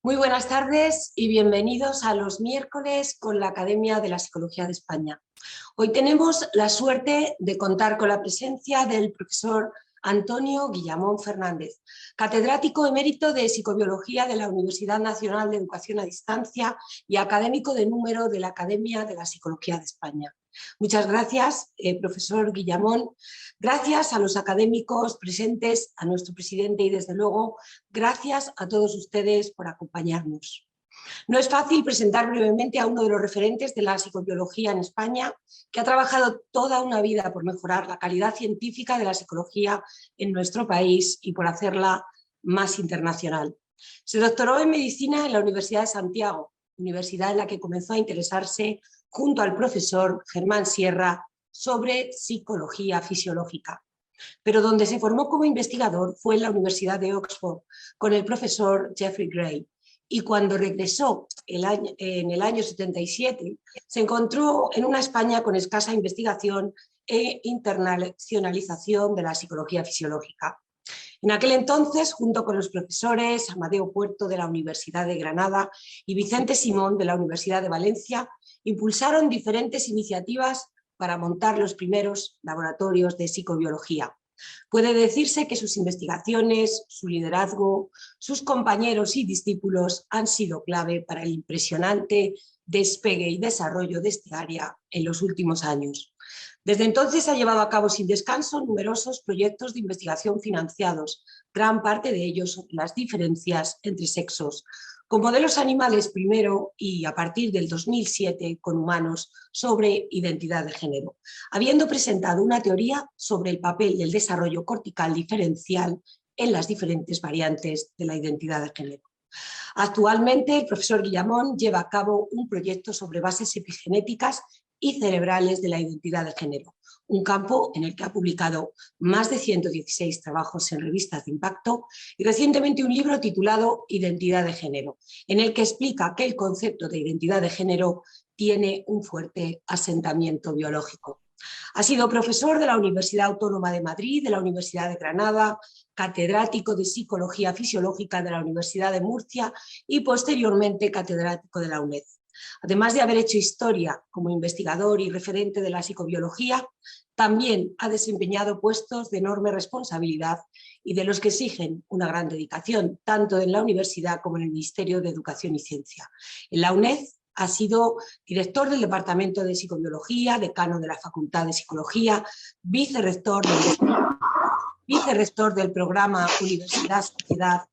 Muy buenas tardes y bienvenidos a los miércoles con la Academia de la Psicología de España. Hoy tenemos la suerte de contar con la presencia del profesor Antonio Guillamón Fernández, catedrático emérito de Psicobiología de la Universidad Nacional de Educación a Distancia y académico de número de la Academia de la Psicología de España. Muchas gracias, profesor Guillamón. Gracias a los académicos presentes, a nuestro presidente y, desde luego, gracias a todos ustedes por acompañarnos. No es fácil presentar brevemente a uno de los referentes de la psicobiología en España, que ha trabajado toda una vida por mejorar la calidad científica de la psicología en nuestro país y por hacerla más internacional. Se doctoró en medicina en la Universidad de Santiago, universidad en la que comenzó a interesarse junto al profesor Germán Sierra sobre psicología fisiológica. Pero donde se formó como investigador fue en la Universidad de Oxford con el profesor Geoffrey Gray. Y cuando regresó en el año 77, se encontró en una España con escasa investigación e internacionalización de la psicología fisiológica. En aquel entonces, junto con los profesores Amadeo Puerto de la Universidad de Granada y Vicente Simón de la Universidad de Valencia, impulsaron diferentes iniciativas para montar los primeros laboratorios de psicobiología. Puede decirse que sus investigaciones, su liderazgo, sus compañeros y discípulos han sido clave para el impresionante despegue y desarrollo de este área en los últimos años. Desde entonces ha llevado a cabo sin descanso numerosos proyectos de investigación financiados, gran parte de ellos sobre las diferencias entre sexos, con modelos animales primero y a partir del 2007 con humanos sobre identidad de género, habiendo presentado una teoría sobre el papel del desarrollo cortical diferencial en las diferentes variantes de la identidad de género. Actualmente, el profesor Guillamón lleva a cabo un proyecto sobre bases epigenéticas y cerebrales de la identidad de género, un campo en el que ha publicado más de 116 trabajos en revistas de impacto y recientemente un libro titulado Identidad de género, en el que explica que el concepto de identidad de género tiene un fuerte asentamiento biológico. Ha sido profesor de la Universidad Autónoma de Madrid, de la Universidad de Granada, catedrático de Psicología Fisiológica de la Universidad de Murcia y posteriormente catedrático de la UNED. Además de haber hecho historia como investigador y referente de la psicobiología, también ha desempeñado puestos de enorme responsabilidad y de los que exigen una gran dedicación, tanto en la universidad como en el Ministerio de Educación y Ciencia. En la UNED ha sido director del Departamento de Psicobiología, decano de la Facultad de Psicología, vicerrector del programa Universidad-Sociedad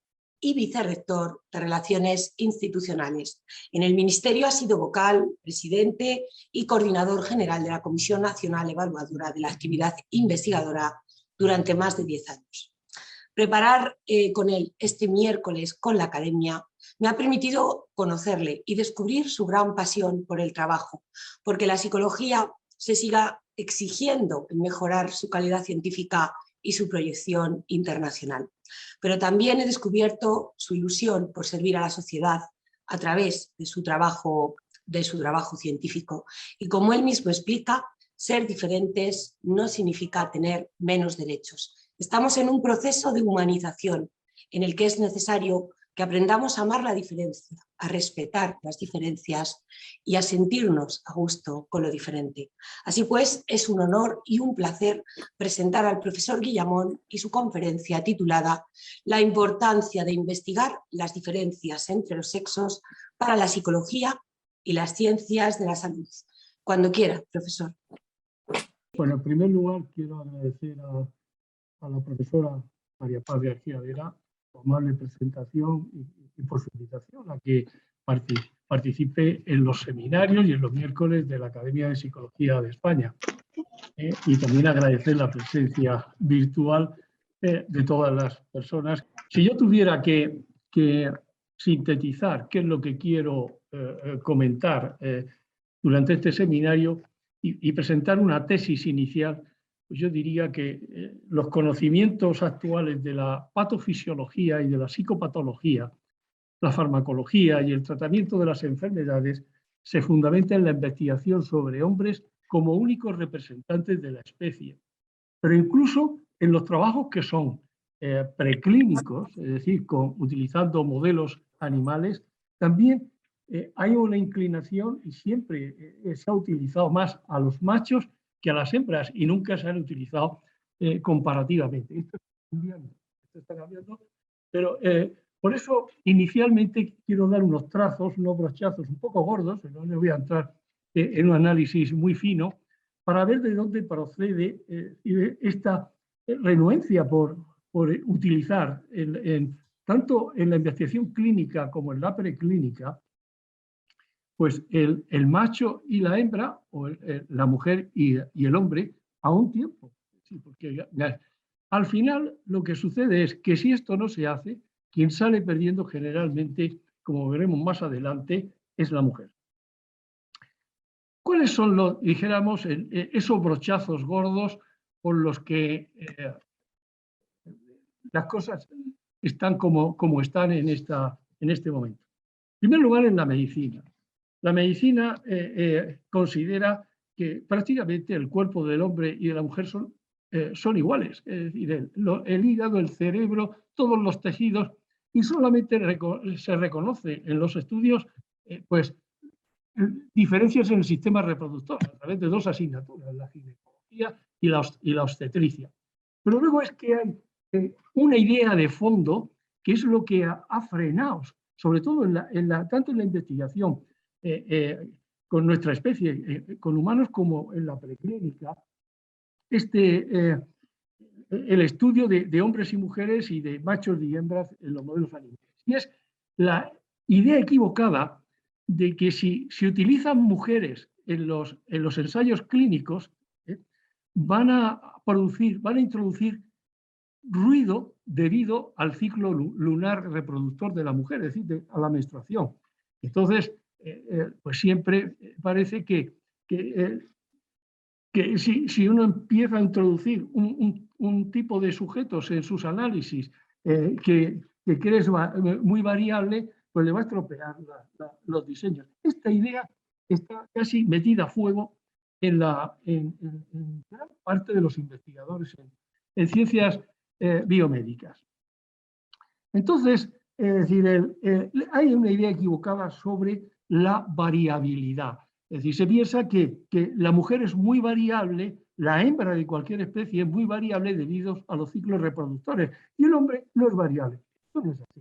y vicerrector de Relaciones Institucionales. En el Ministerio ha sido vocal, presidente y coordinador general de la Comisión Nacional Evaluadora de la Actividad Investigadora durante más de 10 años. Preparar con él este miércoles con la Academia me ha permitido conocerle y descubrir su gran pasión por el trabajo, porque la psicología se siga exigiendo en mejorar su calidad científica y su proyección internacional. Pero también he descubierto su ilusión por servir a la sociedad a través de su trabajo científico. Y como él mismo explica, ser diferentes no significa tener menos derechos. Estamos en un proceso de humanización en el que es necesario que aprendamos a amar la diferencia, a respetar las diferencias y a sentirnos a gusto con lo diferente. Así pues, es un honor y un placer presentar al profesor Guillamón y su conferencia titulada La importancia de investigar las diferencias entre los sexos para la psicología y las ciencias de la salud. Cuando quiera, profesor. Bueno, en primer lugar, quiero agradecer a la profesora María Paz García Vera su amable presentación y por su invitación a que participe en los seminarios y en los miércoles de la Academia de Psicología de España. Y también agradecer la presencia virtual de todas las personas. Si yo tuviera que sintetizar qué es lo que quiero comentar durante este seminario y presentar una tesis inicial, pues yo diría que los conocimientos actuales de la patofisiología y de la psicopatología, la farmacología y el tratamiento de las enfermedades se fundamentan en la investigación sobre hombres como únicos representantes de la especie, pero incluso en los trabajos que son preclínicos, es decir, utilizando modelos animales, también hay una inclinación y siempre se ha utilizado más a los machos que a las hembras y nunca se han utilizado comparativamente. Esto está cambiando, pero por eso inicialmente quiero dar unos trazos, unos brochazos un poco gordos, no le voy a entrar en un análisis muy fino, para ver de dónde procede esta renuencia por utilizar tanto en la investigación clínica como en la preclínica, pues el macho y la hembra, o la mujer y el hombre, a un tiempo. Sí, porque al final lo que sucede es que si esto no se hace, quien sale perdiendo generalmente, como veremos más adelante, es la mujer. ¿Cuáles son dijéramos, esos brochazos gordos por los que las cosas están como están en este momento? En primer lugar, en la medicina. La medicina considera que prácticamente el cuerpo del hombre y de la mujer son iguales. Es decir, el hígado, el cerebro, todos los tejidos, y solamente se reconoce en los estudios pues, diferencias en el sistema reproductor a través de dos asignaturas, la ginecología y la obstetricia. Pero luego es que hay una idea de fondo que es lo que ha frenado, sobre todo tanto en la investigación con nuestra especie, con humanos, como en la preclínica, el estudio de hombres y mujeres y de machos y hembras en los modelos animales. Y es la idea equivocada de que si se utilizan mujeres en los ensayos clínicos, van a introducir ruido debido al ciclo lunar reproductor de la mujer, es decir, a la menstruación. Entonces, pues siempre parece que si uno empieza a introducir un tipo de sujetos en sus análisis que cree muy variable, pues le va a estropear los diseños. Esta idea está casi metida a fuego en gran parte de los investigadores en ciencias biomédicas. Entonces, es decir, hay una idea equivocada sobre la variabilidad. Es decir, se piensa que la mujer es muy variable, la hembra de cualquier especie es muy variable debido a los ciclos reproductores, y el hombre no es variable. Esto no es así.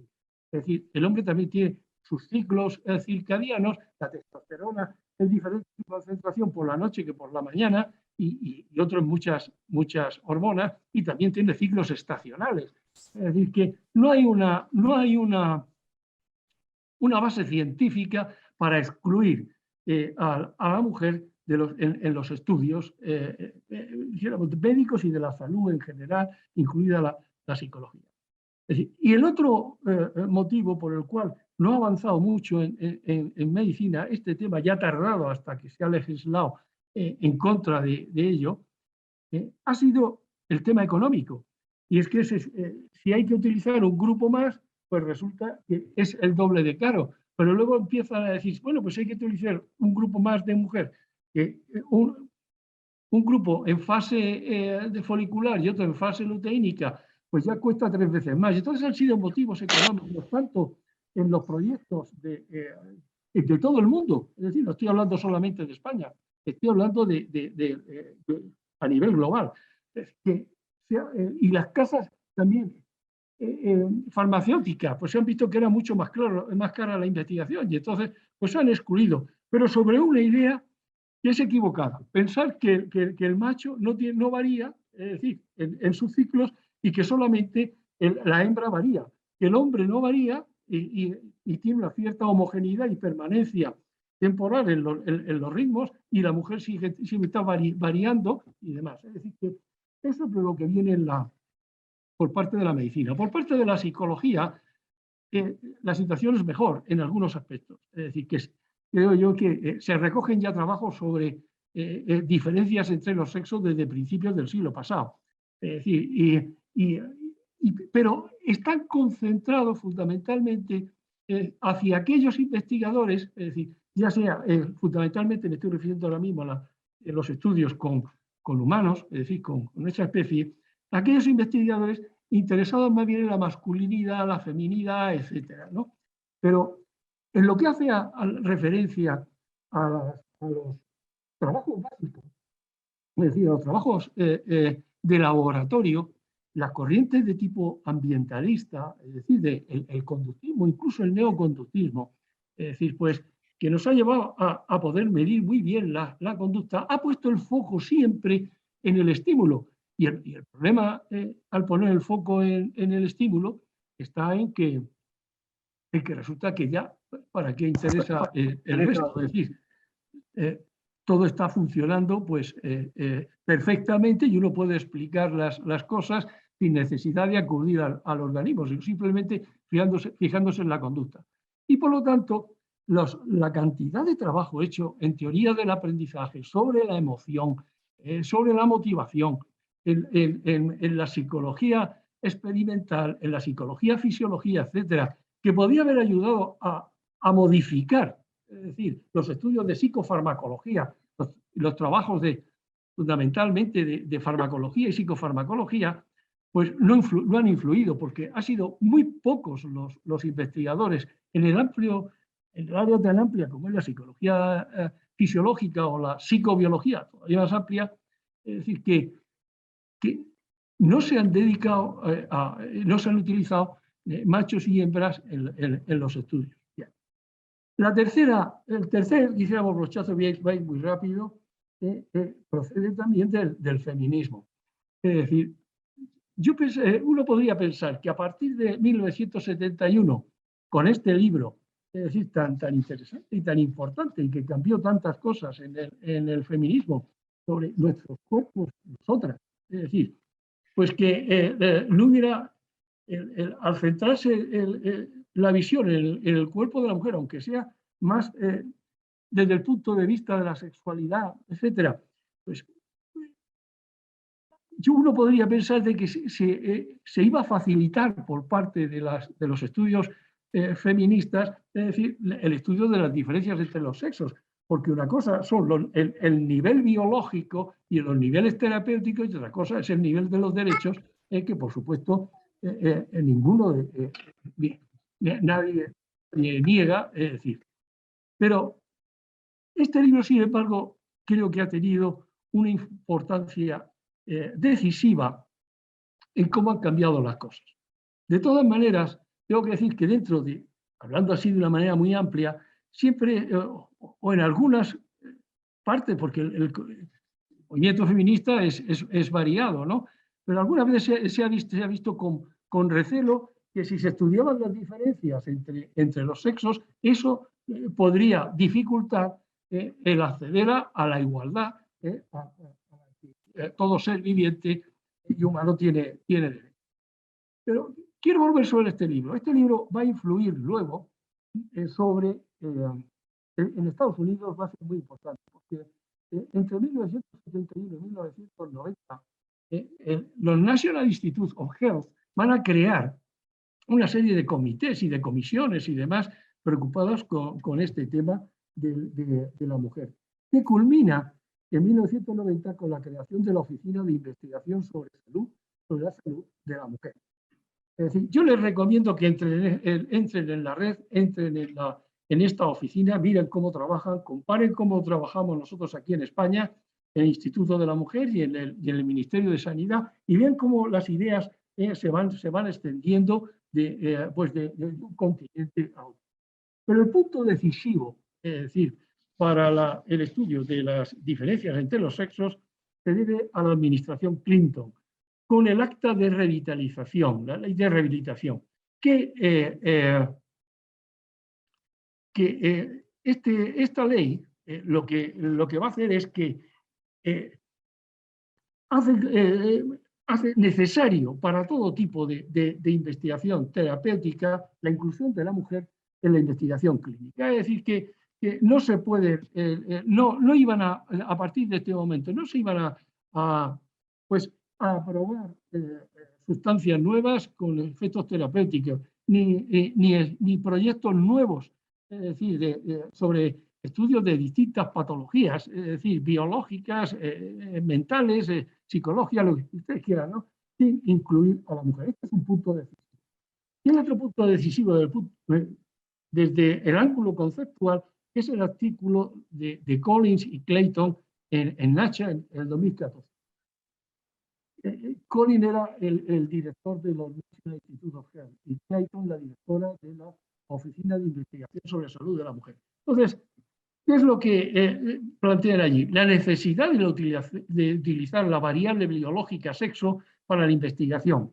Es decir, el hombre también tiene sus ciclos circadianos, la testosterona es diferente de concentración por la noche que por la mañana, y otras muchas hormonas, y también tiene ciclos estacionales. Es decir, que no hay una base científica para excluir a la mujer en los estudios médicos y de la salud en general, incluida la psicología. Es decir, y el otro motivo por el cual no ha avanzado mucho en medicina, este tema ya ha tardado hasta que se ha legislado en contra de ello, ha sido el tema económico. Y es que si hay que utilizar un grupo más, pues resulta que es el doble de caro. Pero luego empiezan a decir, bueno, pues hay que utilizar un grupo más de mujer, un grupo en fase de folicular y otro en fase luteínica, pues ya cuesta 3 veces más. Y entonces han sido motivos económicos, tanto en los proyectos de todo el mundo. Es decir, no estoy hablando solamente de España, estoy hablando a nivel global. Y las casas también farmacéuticas, pues se han visto que era mucho más cara la investigación, y entonces pues se han excluido, pero sobre una idea que es equivocada. Pensar que el macho no varía, es decir, en sus ciclos, y que solamente la hembra varía, que el hombre no varía y tiene una cierta homogeneidad y permanencia temporal en los ritmos, y la mujer siempre está variando y demás. Es decir, que eso es lo que viene por parte de la medicina. Por parte de la psicología, la situación es mejor en algunos aspectos. Es decir, que creo yo que se recogen ya trabajos sobre diferencias entre los sexos desde principios del siglo pasado. Es decir, pero están concentrados fundamentalmente hacia aquellos investigadores, es decir, ya sea fundamentalmente, me estoy refiriendo ahora mismo a los estudios con humanos, es decir, con nuestra especie, aquellos investigadores interesados más bien en la masculinidad, la feminidad, etcétera, ¿no? Pero en lo que hace a referencia a los trabajos básicos, es decir, a los trabajos de laboratorio, las corrientes de tipo ambientalista, es decir, el conductismo, incluso el neoconductismo, es decir, pues que nos ha llevado a poder medir muy bien la conducta, ha puesto el foco siempre en el estímulo. Y el problema al poner el foco en el estímulo está en que resulta que ya, ¿para qué interesa el resto? Es decir, todo está funcionando pues, perfectamente y uno puede explicar las cosas sin necesidad de acudir al organismo, sino simplemente fijándose en la conducta. Y por lo tanto, la cantidad de trabajo hecho en teoría del aprendizaje sobre la emoción, sobre la motivación, en la psicología experimental, en la psicología, fisiología, etcétera, que podía haber ayudado a modificar, es decir, los estudios de psicofarmacología, los trabajos fundamentalmente de farmacología y psicofarmacología, pues no han influido, porque han sido muy pocos los investigadores en el área tan amplia como es la psicología fisiológica o la psicobiología, todavía más amplia, es decir, que no se han dedicado, no se han utilizado machos y hembras en los estudios. El tercer, dijéramos, brochazo, vais muy rápido, procede también del feminismo. Es decir, uno podría pensar que a partir de 1971, con este libro, es decir, tan interesante y tan importante y que cambió tantas cosas en el feminismo sobre nuestros cuerpos, nosotras, es decir, pues que no hubiera, al centrarse la visión en el cuerpo de la mujer, aunque sea más desde el punto de vista de la sexualidad, etcétera, pues uno podría pensar de que se iba a facilitar por parte de los estudios feministas, es decir, el estudio de las diferencias entre los sexos, porque una cosa son el nivel biológico y los niveles terapéuticos y otra cosa es el nivel de los derechos, que por supuesto nadie niega, es decir. Pero este libro, sin embargo, creo que ha tenido una importancia decisiva en cómo han cambiado las cosas. De todas maneras, tengo que decir que hablando así de una manera muy amplia, siempre, o en algunas partes, porque el movimiento feminista es variado, ¿no? Pero algunas veces se ha visto con recelo que si se estudiaban las diferencias entre los sexos, eso podría dificultar el acceder a la igualdad, todo ser viviente y humano tiene derecho. Pero quiero volver sobre este libro. Este libro va a influir luego sobre, en Estados Unidos va a ser muy importante, porque entre 1971 y 1990, los National Institutes of Health van a crear una serie de comités y de comisiones y demás preocupados con este tema de la mujer, que culmina en 1990 con la creación de la Oficina de Investigación sobre la Salud de la Mujer. Es decir, yo les recomiendo que entren en la red, entren en esta oficina, miren cómo trabajan, comparen cómo trabajamos nosotros aquí en España, en el Instituto de la Mujer y en el Ministerio de Sanidad, y vean cómo las ideas se van extendiendo de un continente a otro. Pero el punto decisivo, es decir, para el estudio de las diferencias entre los sexos, se debe a la administración Clinton, con el acta de revitalización, la ley de rehabilitación, esta ley lo que va a hacer es que hace necesario para todo tipo de investigación terapéutica la inclusión de la mujer en la investigación clínica. Es decir, que no se puede, no iban a partir de este momento, no se iban a aprobar sustancias nuevas con efectos terapéuticos, ni proyectos nuevos, es decir, sobre estudios de distintas patologías, es decir, biológicas, mentales, psicología, lo que ustedes quieran, ¿no? Sin incluir a la mujer. Este es un punto decisivo. Y el otro punto decisivo desde el ángulo conceptual, que es el artículo de Collins y Clayton en Nature en el 2014. Collins era el director de los National Institute of Health y Clayton la directora de la Oficina de Investigación sobre Salud de la Mujer. Entonces, ¿qué es lo que plantean allí? La necesidad de utilizar la variable biológica sexo para la investigación,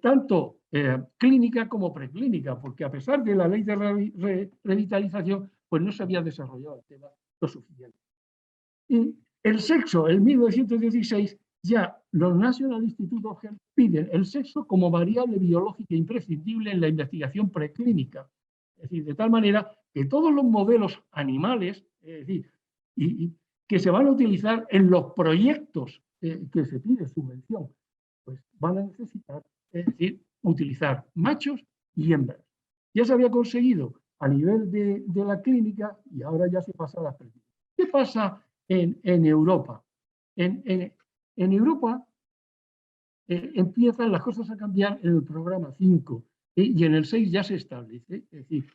tanto clínica como preclínica, porque a pesar de la ley de revitalización, pues no se había desarrollado el tema lo suficiente. Y el sexo, en 1916, ya los National Institute of Health piden el sexo como variable biológica imprescindible en la investigación preclínica. Es decir, de tal manera que todos los modelos animales, es decir, y que se van a utilizar en los proyectos que se pide subvención, pues van a necesitar, es decir, utilizar machos y hembras. Ya se había conseguido a nivel de la clínica y ahora ya se pasa a las prácticas. ¿Qué pasa en Europa? En Europa empiezan las cosas a cambiar en el programa 5 y en el 6 ya se establece, es decir,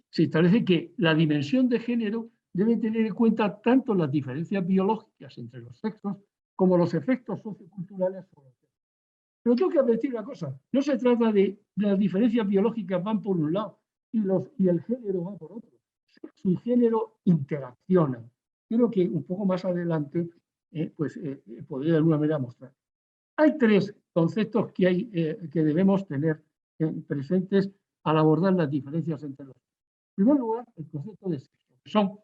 se establece que la dimensión de género debe tener en cuenta tanto las diferencias biológicas entre los sexos como los efectos socioculturales sobre el sexo. Pero tengo que advertir una cosa, no se trata de las diferencias biológicas van por un lado y el género va por otro. Sexo y género interaccionan. Creo que un poco más adelante podría de alguna manera mostrar. Hay tres conceptos que debemos tener presentes al abordar las diferencias entre los sexos. En primer lugar, el concepto de sexo, que son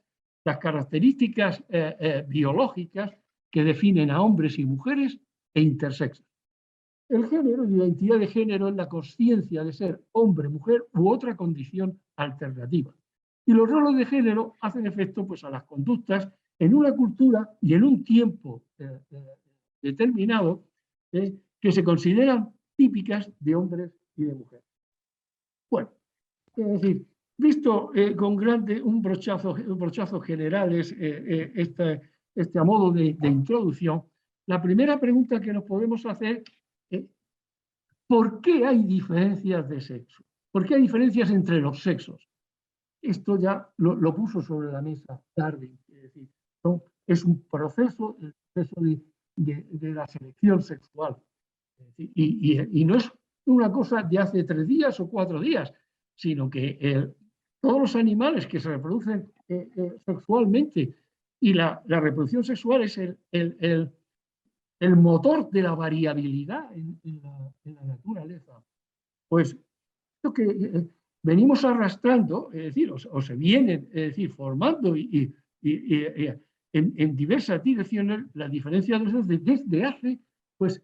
las características biológicas que definen a hombres y mujeres e intersexos. El género y la identidad de género es la consciencia de ser hombre, mujer u otra condición alternativa. Y los roles de género hacen efecto pues, a las conductas en una cultura y en un tiempo determinado que se consideran típicas de hombres y de mujeres. Bueno, es decir, visto con un brochazo general este a modo de introducción, la primera pregunta que nos podemos hacer es ¿por qué hay diferencias de sexo? ¿Por qué hay diferencias entre los sexos? Esto ya lo puso sobre la mesa Darwin, es decir, es un proceso, el proceso de la selección sexual. Y no es una cosa de hace 3 días o 4 días, sino que todos los animales que se reproducen sexualmente y la reproducción sexual es el motor de la variabilidad en la naturaleza. Pues esto que venimos arrastrando, es decir, o se vienen formando en diversas direcciones las diferencias desde hace pues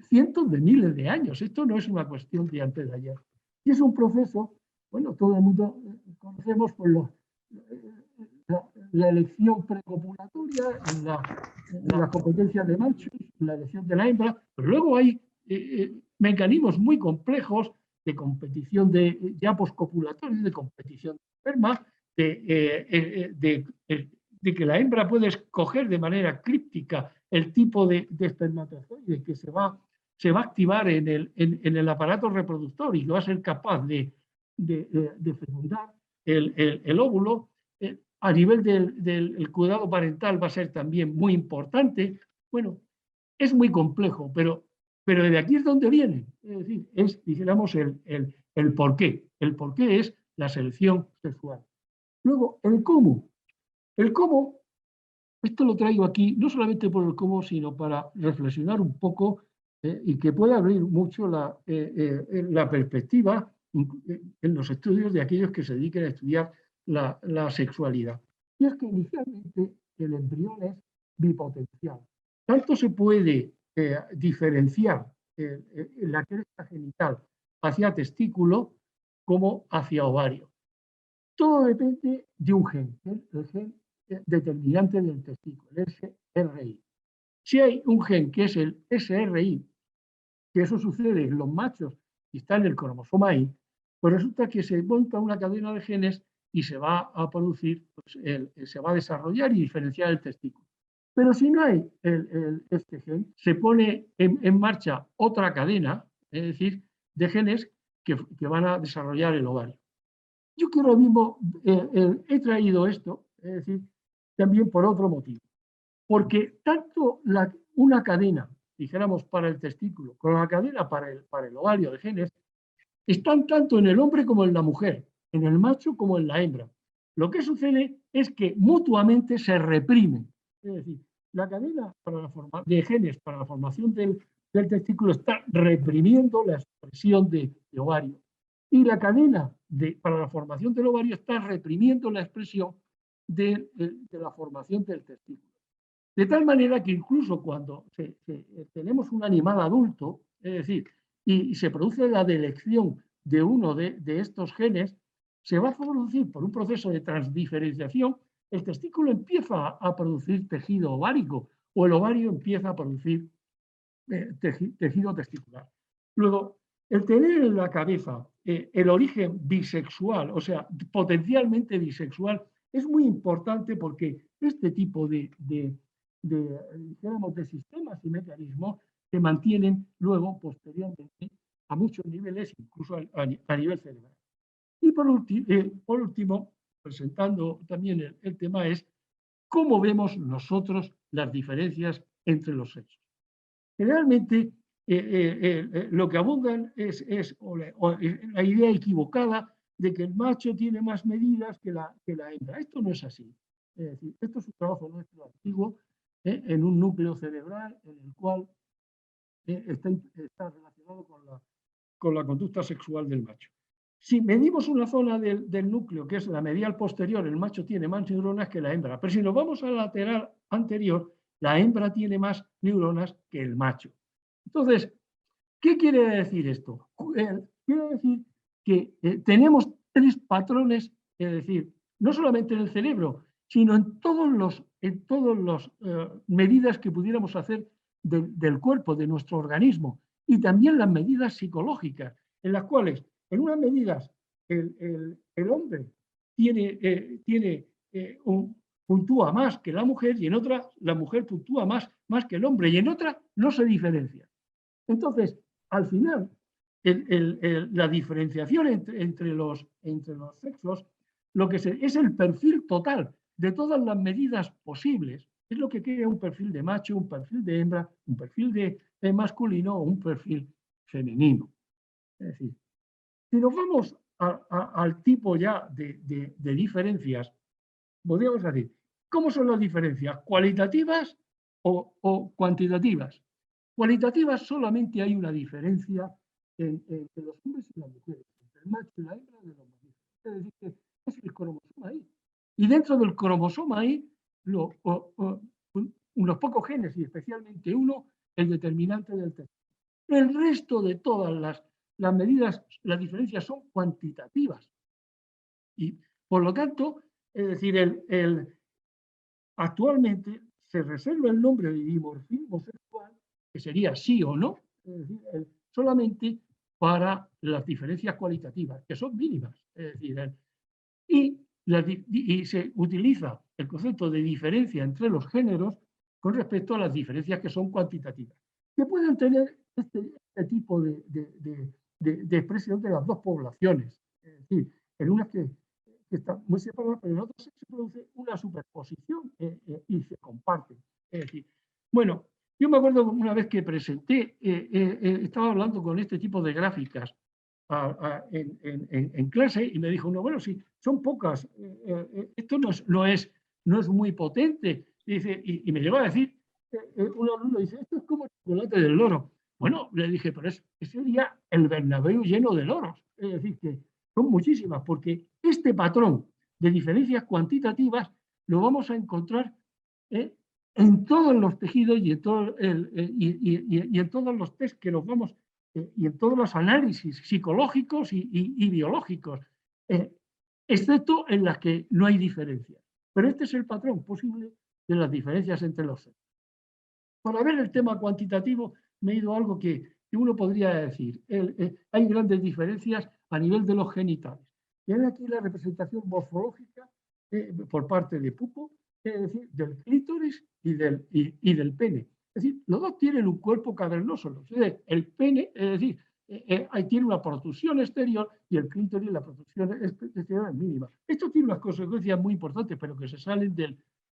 cientos de miles de años. Esto no es una cuestión de antes de ayer. Y es un proceso, bueno, todo el mundo conocemos por la elección precopulatoria, la competencia de machos, la elección de la hembra, pero luego hay mecanismos muy complejos de competición ya poscopulatorios, de competición de esperma, de que la hembra puede escoger de manera críptica el tipo de espermatozoide que se va a activar en el aparato reproductor y que va a ser capaz de fecundar el óvulo. A nivel del cuidado parental va a ser también muy importante. Bueno, es muy complejo, pero de aquí es donde viene. Es decir, dijéramos, el porqué. El porqué es la selección sexual. Luego, el cómo. El cómo, esto lo traigo aquí no solamente por el cómo, sino para reflexionar un poco y que pueda abrir mucho la perspectiva en los estudios de aquellos que se dediquen a estudiar la sexualidad. Y es que inicialmente el embrión es bipotencial. Tanto se puede diferenciar la cresta genital hacia testículo como hacia ovario. Todo depende de un gen, el gen determinante del testículo, el SRI. Si hay un gen que es el SRI, que eso sucede en los machos y está en el cromosoma Y, pues resulta que se monta una cadena de genes y se va a producir, pues se va a desarrollar y diferenciar el testículo. Pero si no hay este gen, se pone en marcha otra cadena, es decir, de genes que van a desarrollar el ovario. Yo que ahora mismo he traído esto, es decir, también por otro motivo. Porque tanto una cadena, dijéramos, para el testículo, como la cadena para el ovario de genes, están tanto en el hombre como en la mujer, en el macho como en la hembra. Lo que sucede es que mutuamente se reprimen. Es decir, la cadena de genes para la formación del testículo está reprimiendo la expresión de ovario. Y la cadena para la formación del ovario está reprimiendo la expresión de la formación del testículo. De tal manera que incluso cuando tenemos un animal adulto, es decir, y se produce la delección de uno de estos genes, se va a producir por un proceso de transdiferenciación, el testículo empieza a producir tejido ovárico o el ovario empieza a producir tejido testicular. Luego, el tener en la cabeza el origen bisexual, o sea, potencialmente bisexual, es muy importante porque este tipo de sistemas y mecanismos se mantienen luego, posteriormente, a muchos niveles, incluso a nivel cerebral. Y por último, presentando también el tema, es cómo vemos nosotros las diferencias entre los sexos. Generalmente, lo que abundan es la idea equivocada de que el macho tiene más medidas que la hembra. Esto no es así. Es decir, esto es un trabajo nuestro antiguo en un núcleo cerebral en el cual está relacionado con la conducta sexual del macho. Si medimos una zona del núcleo, que es la medial posterior, el macho tiene más neuronas que la hembra. Pero si nos vamos al lateral anterior, la hembra tiene más neuronas que el macho. Entonces, ¿qué quiere decir esto? Quiere decir que tenemos tres patrones, es decir, no solamente en el cerebro, sino en todas las medidas que pudiéramos hacer del cuerpo, de nuestro organismo, y también las medidas psicológicas, en las cuales, en unas medidas, el hombre puntúa más que la mujer, y en otras la mujer puntúa más que el hombre, y en otras no se diferencia. Entonces, al final, la diferenciación entre los sexos es el perfil total de todas las medidas posibles. Es lo que crea un perfil de macho, un perfil de hembra, un perfil de masculino o un perfil femenino. Es decir, si nos vamos al tipo ya de diferencias, podríamos decir, ¿cómo son las diferencias? ¿Cualitativas o cuantitativas? Cualitativas, solamente hay una diferencia entre los hombres y las mujeres, entre el macho y la hembra de los mamíferos. Es decir, que es el cromosoma Y. Y dentro del cromosoma Y, unos pocos genes, y especialmente uno, el determinante del texto. El resto de todas las medidas, las diferencias son cuantitativas. Y por lo tanto, es decir, actualmente se reserva el nombre de dimorfismo sexual, que sería sí o no, es decir, solamente para las diferencias cualitativas, que son mínimas. Es decir, y se utiliza el concepto de diferencia entre los géneros con respecto a las diferencias que son cuantitativas, que pueden tener este tipo de expresión de las dos poblaciones. Es decir, en unas que están muy separadas, pero en otras se produce una superposición y se comparten. Es decir, bueno, yo me acuerdo una vez que presenté, estaba hablando con este tipo de gráficas en clase y me dijo, no, bueno, sí, son pocas, esto no es muy potente. Y me llegó a decir, un alumno dice, esto es como el chocolate del loro. Bueno, le dije, pero ese sería el Bernabéu lleno de loros. Es decir, que son muchísimas, porque este patrón de diferencias cuantitativas lo vamos a encontrar en todos los tejidos y en todos los test que nos vamos y en todos los análisis psicológicos y biológicos, excepto en las que no hay diferencia. Pero este es el patrón posible de las diferencias entre los sexos. Para ver el tema cuantitativo, me he ido a algo que uno podría decir. Hay grandes diferencias a nivel de los genitales. Y hay aquí la representación morfológica por parte de Pupo, es decir, del clítoris y del pene. Es decir, los dos tienen un cuerpo cavernoso. El pene, es decir, tiene una protrusión exterior y el clítoris, la protrusión exterior es mínima. Esto tiene unas consecuencias muy importantes, pero que se salen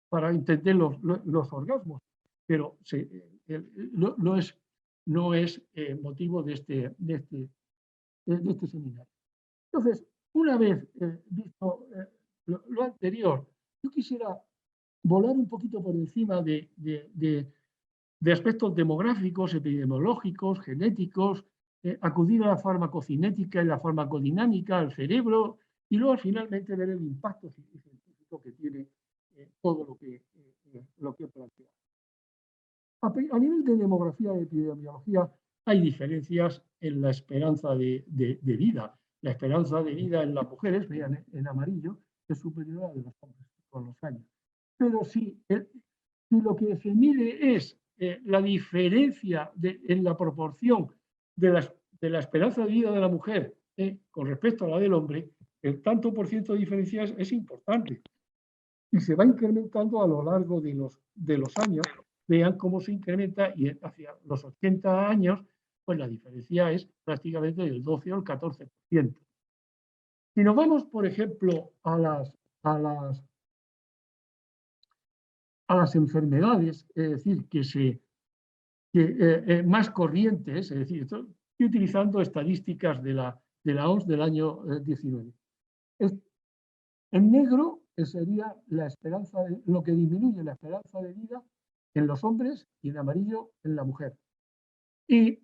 para entender los orgasmos, pero no es motivo de este seminario. Entonces, una vez visto lo anterior, yo quisiera volar un poquito por encima de aspectos demográficos, epidemiológicos, genéticos, acudir a la farmacocinética y la farmacodinámica, al cerebro, y luego finalmente ver el impacto científico que tiene todo lo que he planteado. A nivel de demografía y epidemiología hay diferencias en la esperanza de vida. La esperanza de vida en las mujeres, vean en amarillo, es superior a la de los hombres con los años. Pero si lo que se mide es la diferencia en la proporción de la esperanza de vida de la mujer con respecto a la del hombre, el tanto por ciento de diferencia es importante. Y se va incrementando a lo largo de los años. Vean cómo se incrementa y hacia los 80 años, pues la diferencia es prácticamente del 12 al 14%. Si nos vamos, por ejemplo, a las enfermedades, es decir, más corrientes, es decir, estoy utilizando estadísticas de la OMS del año 19. En negro sería la esperanza lo que disminuye la esperanza de vida en los hombres y en amarillo en la mujer. Y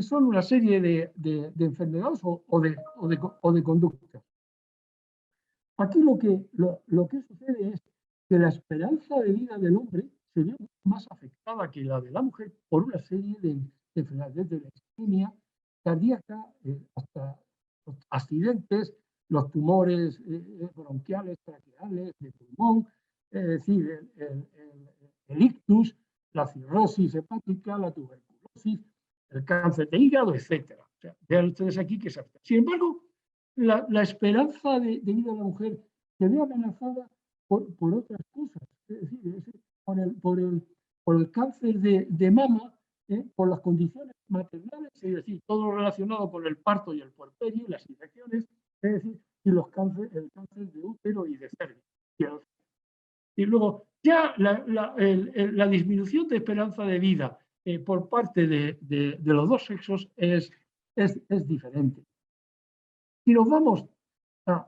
son una serie de enfermedades o de conductas. Aquí lo que sucede es que la esperanza de vida del hombre se ve más afectada que la de la mujer por una serie de enfermedades, desde la isquemia cardíaca hasta los accidentes, los tumores bronquiales, traqueales, de pulmón, es decir, el ictus, la cirrosis hepática, la tuberculosis, el cáncer de hígado, etc. O sea, vean ustedes aquí que se afecta. Sin embargo, la esperanza de vida de la mujer se ve amenazada por otras cosas, es decir, por el cáncer de mama, por las condiciones maternales, es decir, todo lo relacionado con el parto y el puerperio, las infecciones, es decir, y el cáncer de útero y de cervix. Y luego, ya la disminución de esperanza de vida por parte de los dos sexos es diferente. Si nos vamos a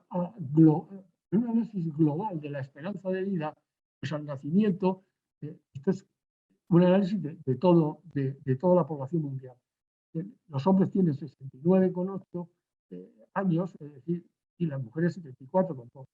un análisis global de la esperanza de vida, pues al nacimiento, esto es un análisis de toda la población mundial. Los hombres tienen 69,8 años, es decir, y las mujeres 74,2.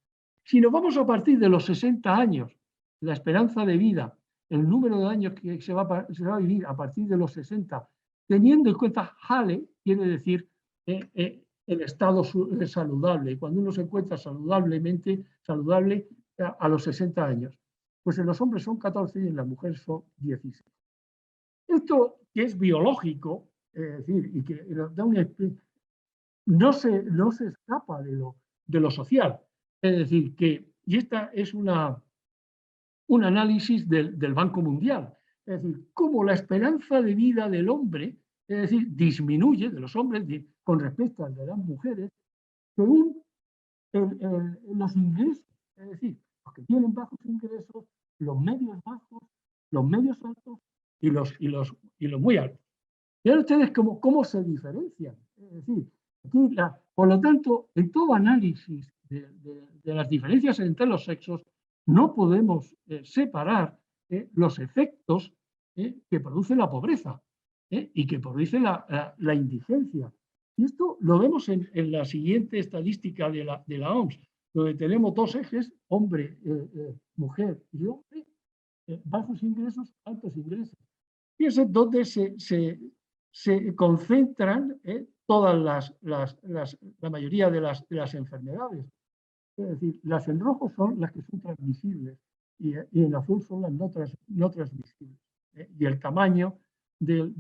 Si nos vamos a partir de los 60 años, la esperanza de vida, el número de años que se va a vivir a partir de los 60, teniendo en cuenta Hale, quiere decir el estado saludable, cuando uno se encuentra saludable a los 60 años. Pues en los hombres son 14 y en las mujeres son 16. Esto que es biológico, es decir, y que da no se escapa de lo social. Es decir, y esta es un análisis del Banco Mundial. Es decir, cómo la esperanza de vida del hombre, es decir, disminuye de los hombres con respecto al de las mujeres, según los ingresos. Es decir, los que tienen bajos ingresos, los medios bajos, los medios altos y los muy altos. Y ahora ustedes cómo se diferencian. Es decir, aquí por lo tanto, en todo análisis de las diferencias entre los sexos, no podemos separar los efectos que produce la pobreza y que produce la indigencia. Y esto lo vemos en la siguiente estadística de la OMS, donde tenemos dos ejes, hombre, mujer y hombre, bajos ingresos, altos ingresos. Y es donde se concentran todas la mayoría de las enfermedades. Es decir, las en rojo son las que son transmisibles y en azul son las no transmisibles. Y el tamaño del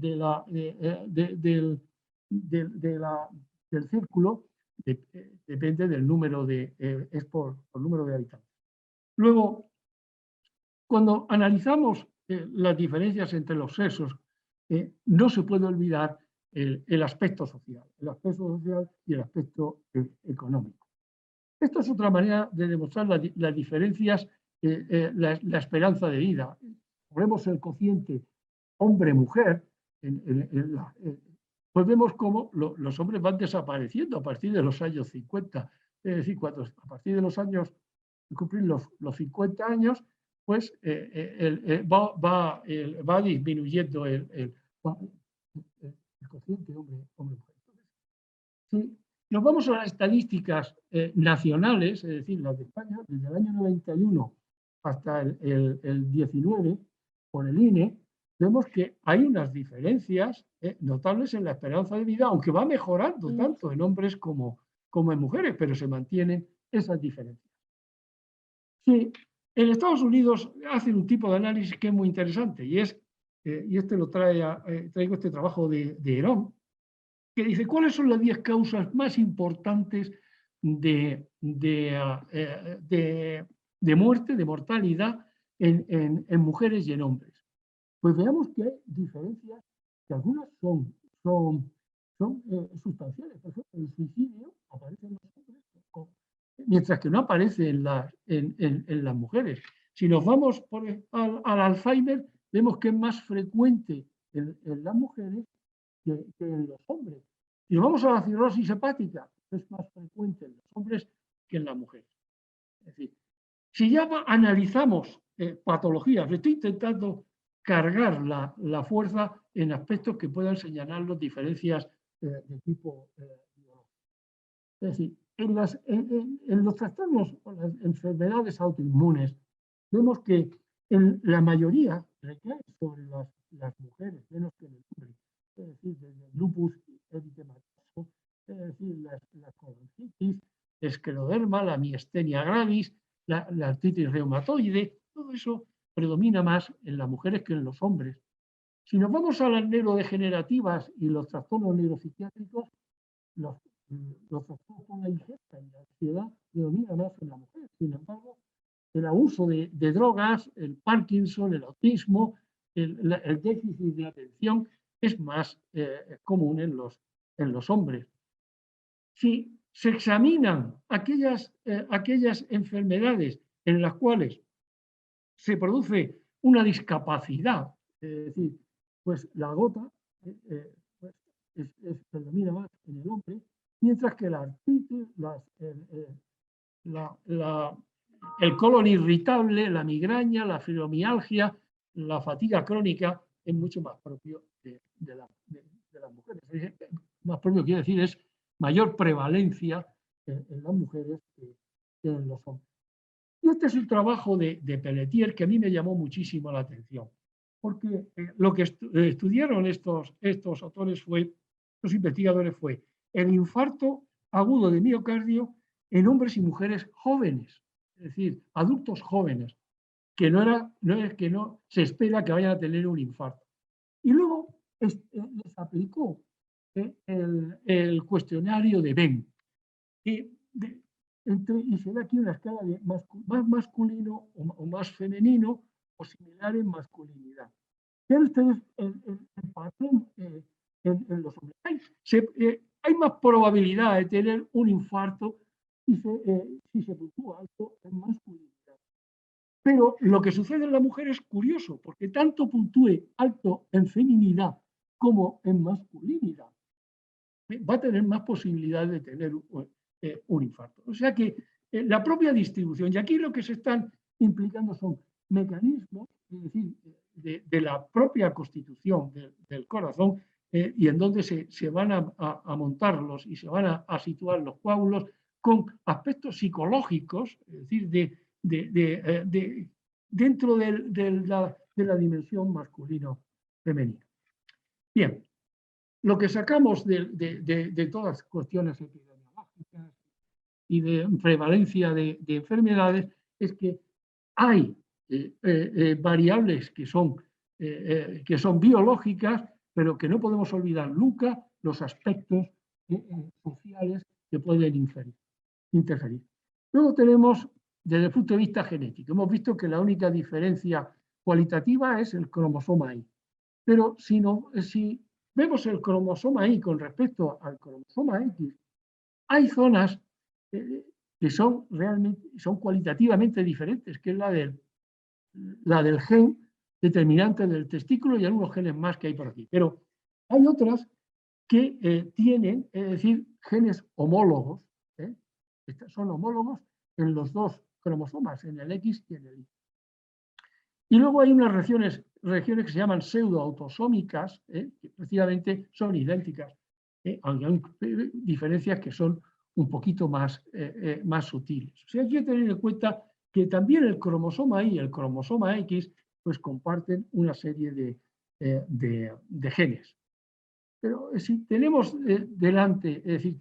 círculo depende del número es por número de habitantes. Luego, cuando analizamos las diferencias entre los sexos, no se puede olvidar el aspecto social y el aspecto económico. Esto es otra manera de demostrar las diferencias, la esperanza de vida. Ponemos el cociente hombre-mujer, pues vemos cómo los hombres van desapareciendo a partir de los años 50. Es decir, a partir de los años, cumplir los 50 años, pues va disminuyendo el cociente hombre-mujer. Si nos vamos a las estadísticas nacionales, es decir, las de España, desde el año 91 hasta el 19, por el INE, vemos que hay unas diferencias notables en la esperanza de vida, aunque va mejorando tanto en hombres como en mujeres, pero se mantienen esas diferencias. Sí, en Estados Unidos hacen un tipo de análisis que es muy interesante, y este lo traigo este trabajo de Herón, que dice cuáles son las 10 causas más importantes de muerte, de mortalidad en mujeres y en hombres. Pues veamos que hay diferencias, que algunas son sustanciales. Por ejemplo, el suicidio aparece en los hombres, mientras que no aparece en las mujeres. Si nos vamos al Alzheimer, vemos que es más frecuente en las mujeres que en los hombres. Si nos vamos a la cirrosis hepática, es más frecuente en los hombres que en las mujeres. Es decir, si ya analizamos patologías, estoy intentando cargar la fuerza en aspectos que puedan señalarnos diferencias de tipo biológico. Es decir, en los trastornos o las enfermedades autoinmunes, vemos que en la mayoría recae sobre las mujeres, menos que en el hombre. Es decir, desde el lupus eritematoso, es decir, la colonitis, escleroderma, la miastenia gravis, la artritis reumatoide, todo eso predomina más en las mujeres que en los hombres. Si nos vamos a las neurodegenerativas y los trastornos neuropsiquiátricos, los trastornos con la ingesta y la ansiedad predominan más en la mujer. Sin embargo, el abuso de drogas, el Parkinson, el autismo, el déficit de atención es más común en los hombres. Si se examinan aquellas enfermedades en las cuales se produce una discapacidad, es decir, pues la gota pues predomina más en el hombre, mientras que la artritis, el colon irritable, la migraña, la fibromialgia, la fatiga crónica es mucho más propio de las mujeres. Más propio quiere decir es mayor prevalencia en las mujeres que en los hombres. Y este es un trabajo de Pelletier que a mí me llamó muchísimo la atención, porque lo que estudiaron estos autores los investigadores fue el infarto agudo de miocardio en hombres y mujeres jóvenes, es decir, adultos jóvenes, que no se espera que vayan a tener un infarto. Y luego les aplicó el cuestionario de Venn. Y se da aquí una escala de más masculino o más femenino o similar en masculinidad. Vean ustedes el patrón en los hombres. Hay más probabilidad de tener un infarto si se puntúa alto en masculinidad. Pero lo que sucede en la mujer es curioso, porque tanto puntúe alto en feminidad como en masculinidad, va a tener más posibilidades de tener un infarto. O sea que la propia distribución, y aquí lo que se están implicando son mecanismos, es decir, de la propia constitución del corazón, y en donde se van a montarlos y se van a situar los coágulos con aspectos psicológicos, es decir, dentro de la dimensión masculino-femenina. Bien, lo que sacamos de todas las cuestiones epidemiológicas y de prevalencia de enfermedades es que hay variables que son biológicas, pero que no podemos olvidar nunca los aspectos sociales que pueden interferir. Luego tenemos, desde el punto de vista genético, hemos visto que la única diferencia cualitativa es el cromosoma Y. Pero si vemos el cromosoma Y con respecto al cromosoma X, hay zonas que son cualitativamente diferentes, que es la del gen determinante del testículo y algunos genes más que hay por aquí. Pero hay otras que tienen, es decir, genes homólogos, son homólogos en los dos cromosomas, en el X y en el Y. Y luego hay unas regiones que se llaman pseudoautosómicas, que precisamente son idénticas, aunque hay diferencias que son un poquito más sutiles. O sea, hay que tener en cuenta que también el cromosoma Y y el cromosoma X pues comparten una serie de genes. Pero si tenemos delante, es decir,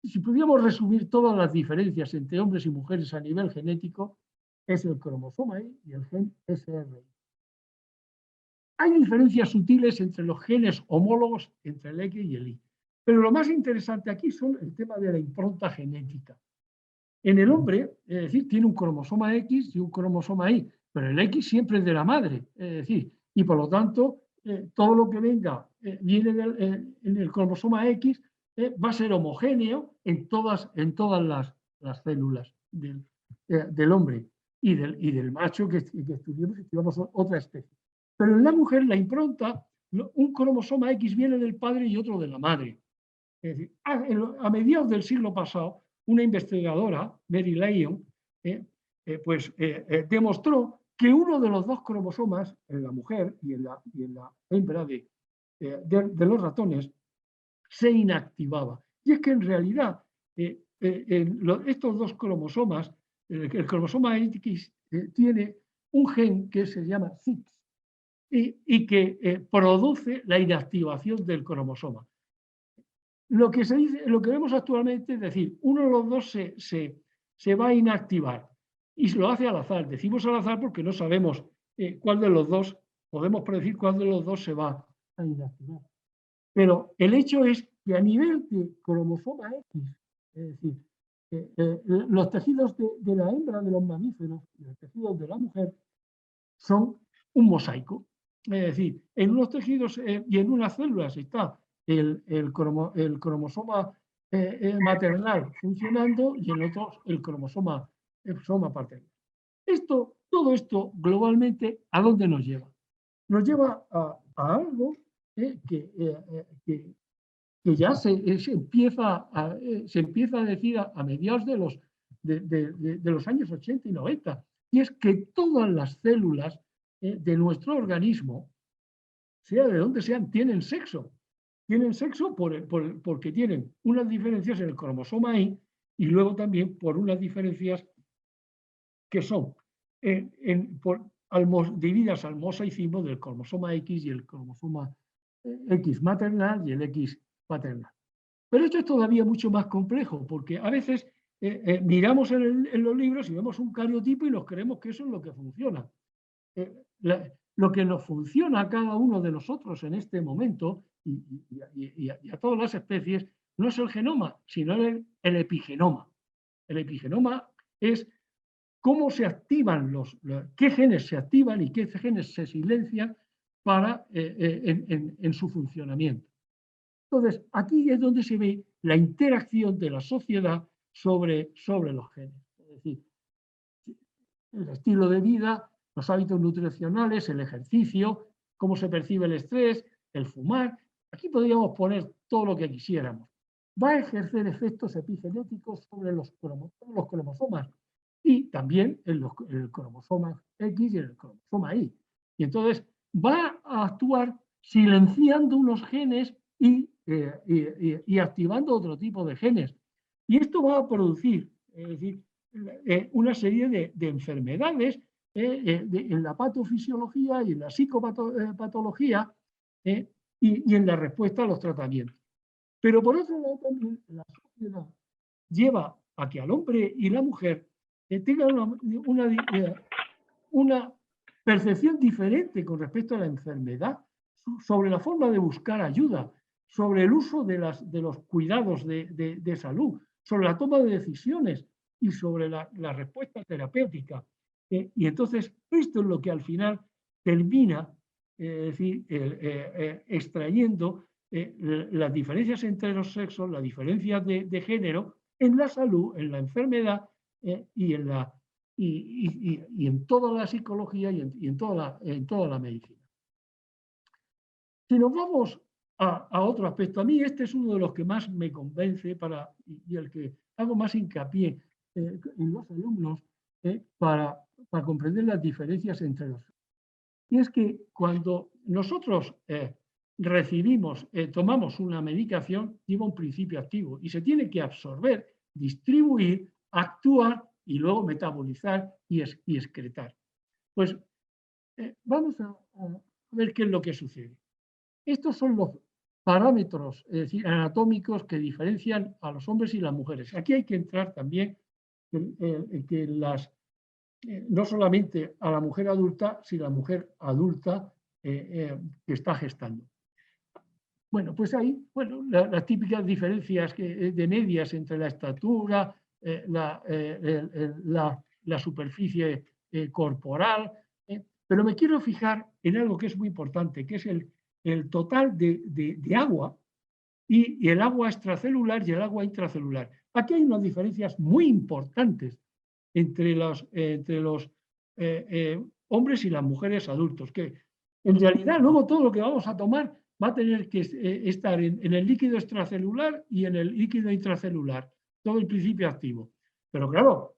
si pudiéramos resumir todas las diferencias entre hombres y mujeres a nivel genético, es el cromosoma Y y el gen SRY. Hay diferencias sutiles entre los genes homólogos entre el X y el Y. Pero lo más interesante aquí son el tema de la impronta genética. En el hombre, es decir, tiene un cromosoma X y un cromosoma Y, pero el X siempre es de la madre, es decir, y por lo tanto, todo lo que venga viene en el cromosoma X va a ser homogéneo en todas las células del hombre y del macho que estudiamos otra especie. Pero en la mujer, la impronta, un cromosoma X viene del padre y otro de la madre. Es decir, a mediados del siglo pasado, una investigadora, Mary Lyon, demostró que uno de los dos cromosomas, en la mujer y en la hembra de los ratones, se inactivaba. Y es que en realidad estos dos cromosomas, el cromosoma X tiene un gen que se llama CIX y que produce la inactivación del cromosoma. Lo que vemos actualmente es decir, uno de los dos se va a inactivar y se lo hace al azar. Decimos al azar porque no sabemos cuál de los dos, podemos predecir cuál de los dos se va a inactivar. Pero el hecho es que a nivel de cromosoma X, es decir, los tejidos de la hembra de los mamíferos y los tejidos de la mujer son un mosaico. Es decir, en unos tejidos y en unas células está el cromosoma maternal funcionando y en otros el cromosoma paternal. Todo esto globalmente, ¿a dónde nos lleva? Nos lleva a algo que ya se empieza a decir a mediados de los años 80 y 90, y es que todas las células de nuestro organismo, sea de donde sean, tienen sexo. Tienen sexo porque tienen unas diferencias en el cromosoma Y y luego también por unas diferencias que son debidas al mosaicismo del cromosoma X y el cromosoma X maternal y el X paternal. Pero esto es todavía mucho más complejo porque a veces miramos en los libros y vemos un cariotipo y nos creemos que eso es lo que funciona. Lo que nos funciona a cada uno de nosotros en este momento y a todas las especies no es el genoma, sino el epigenoma. El epigenoma es cómo se activan qué genes se activan y qué genes se silencian en su funcionamiento. Entonces, aquí es donde se ve la interacción de la sociedad sobre los genes. Es decir, el estilo de vida, los hábitos nutricionales, el ejercicio, cómo se percibe el estrés, el fumar. Aquí podríamos poner todo lo que quisiéramos. Va a ejercer efectos epigenéticos sobre los cromosomas y también en el cromosoma X y en el cromosoma Y. Y entonces va a actuar silenciando unos genes y activando otro tipo de genes. Y esto va a producir, es decir, una serie de enfermedades en la patofisiología y en la psicopatología y en la respuesta a los tratamientos. Pero por otro lado también la sociedad lleva a que al hombre y la mujer tengan una percepción diferente con respecto a la enfermedad, sobre la forma de buscar ayuda, sobre el uso de los cuidados de salud, sobre la toma de decisiones y sobre la respuesta terapéutica. Y entonces esto es lo que al final termina extrayendo las diferencias entre los sexos, las diferencias de género en la salud, en la enfermedad y en toda la psicología y en toda la medicina. Si nos vamos a otro aspecto, a mí este es uno de los que más me convence y el que hago más hincapié en los alumnos para comprender las diferencias entre los. Y es que cuando nosotros tomamos una medicación, lleva un principio activo y se tiene que absorber, distribuir, actuar y luego metabolizar y excretar. Pues vamos a ver qué es lo que sucede. Estos son los parámetros, es decir, anatómicos que diferencian a los hombres y las mujeres. Aquí hay que entrar también que no solamente a la mujer adulta, sino a la mujer adulta que está gestando. Bueno, pues ahí, las típicas diferencias de medias entre la estatura, la superficie corporal, pero me quiero fijar en algo que es muy importante, que es el total de agua y el agua extracelular y el agua intracelular. Aquí hay unas diferencias muy importantes entre los hombres y las mujeres adultos, que en realidad luego todo lo que vamos a tomar va a tener que estar en el líquido extracelular y en el líquido intracelular, todo el principio activo. Pero claro,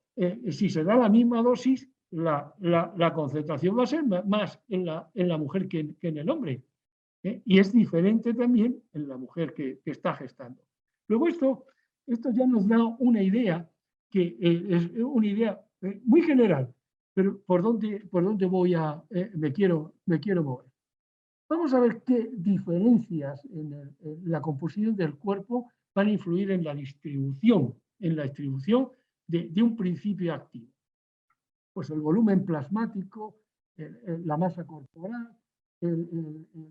si se da la misma dosis, la concentración va a ser más en la mujer que en el hombre. Y es diferente también en la mujer que está gestando. Luego esto ya nos da una idea, que es una idea muy general, pero por dónde me quiero mover. Vamos a ver qué diferencias en la composición del cuerpo van a influir en la distribución de un principio activo. Pues el volumen plasmático, la masa corporal,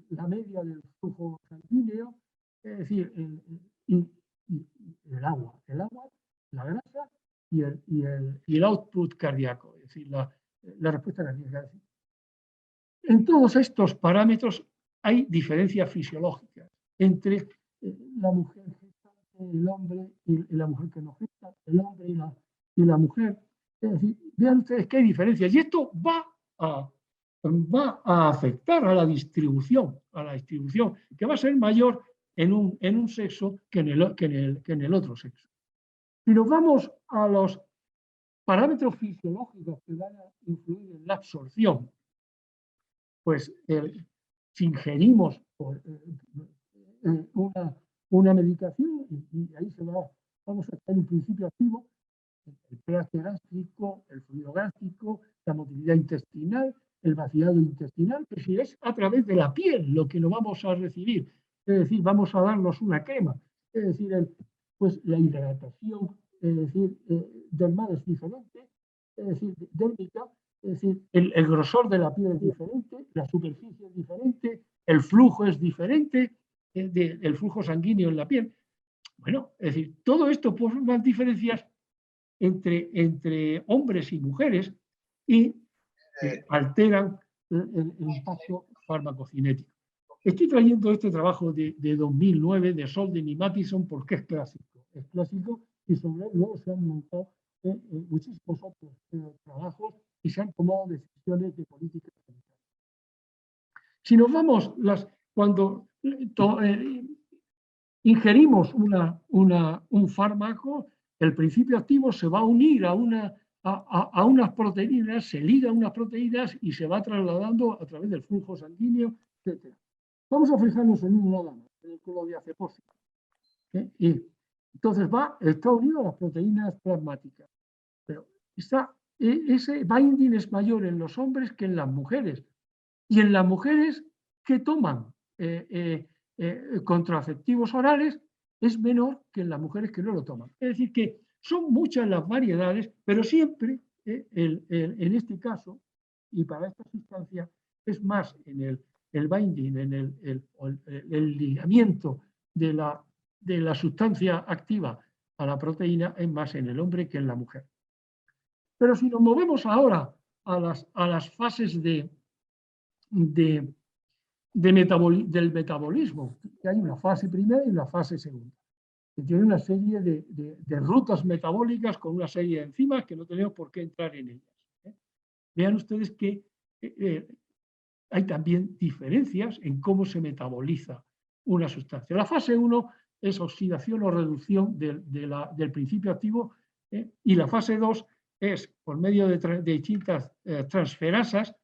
la media del flujo sanguíneo, es decir, el agua, la grasa y el output cardíaco, es decir, la respuesta cardíaca. En todos estos parámetros hay diferencias fisiológicas entre la mujer gestante, el hombre y la mujer que no gesta, el hombre y la mujer. Es decir, vean ustedes que hay diferencias y esto va a afectar a la distribución, que va a ser mayor en un sexo que en el otro sexo. Si nos vamos a los parámetros fisiológicos que van a influir en la absorción, pues si ingerimos una medicación y ahí vamos a tener un principio activo, el pH gástrico, el fluido gástrico, la motilidad intestinal, el vaciado intestinal, que si es a través de la piel lo que nos vamos a recibir, es decir, vamos a darnos una crema, es decir, pues la hidratación, es decir, dermal es diferente, es decir, dérmica, es decir, el grosor de la piel es diferente, la superficie es diferente, el flujo es diferente, el flujo sanguíneo en la piel. Bueno, es decir, todo esto por unas diferencias entre hombres y mujeres y alteran el impacto farmacocinético. Estoy trayendo este trabajo de 2009 de Solden y Mattison porque es clásico. Es clásico y sobre él luego se han montado muchísimos otros trabajos y se han tomado decisiones de política sanitaria. Si nos vamos, cuando ingerimos un fármaco, el principio activo se va a unir a unas proteínas, se liga a unas proteínas y se va trasladando a través del flujo sanguíneo, etc. Vamos a fijarnos en un nada más, en el clorodiazepósico. Y entonces está unido a las proteínas plasmáticas. Pero ese binding es mayor en los hombres que en las mujeres. Y en las mujeres que toman contraceptivos orales es menor que en las mujeres que no lo toman. Es decir, que son muchas las variedades, pero siempre en este caso y para esta sustancia es más en el binding, en el ligamiento de la sustancia activa a la proteína, es más en el hombre que en la mujer. Pero si nos movemos ahora a las fases del metabolismo, que hay una fase primera y una fase segunda, que tiene una serie de rutas metabólicas con una serie de enzimas que no tenemos por qué entrar en ellas. Vean ustedes que hay también diferencias en cómo se metaboliza una sustancia. La fase 1 es oxidación o reducción del principio activo, y la fase 2 es, por medio de distintas transferasas,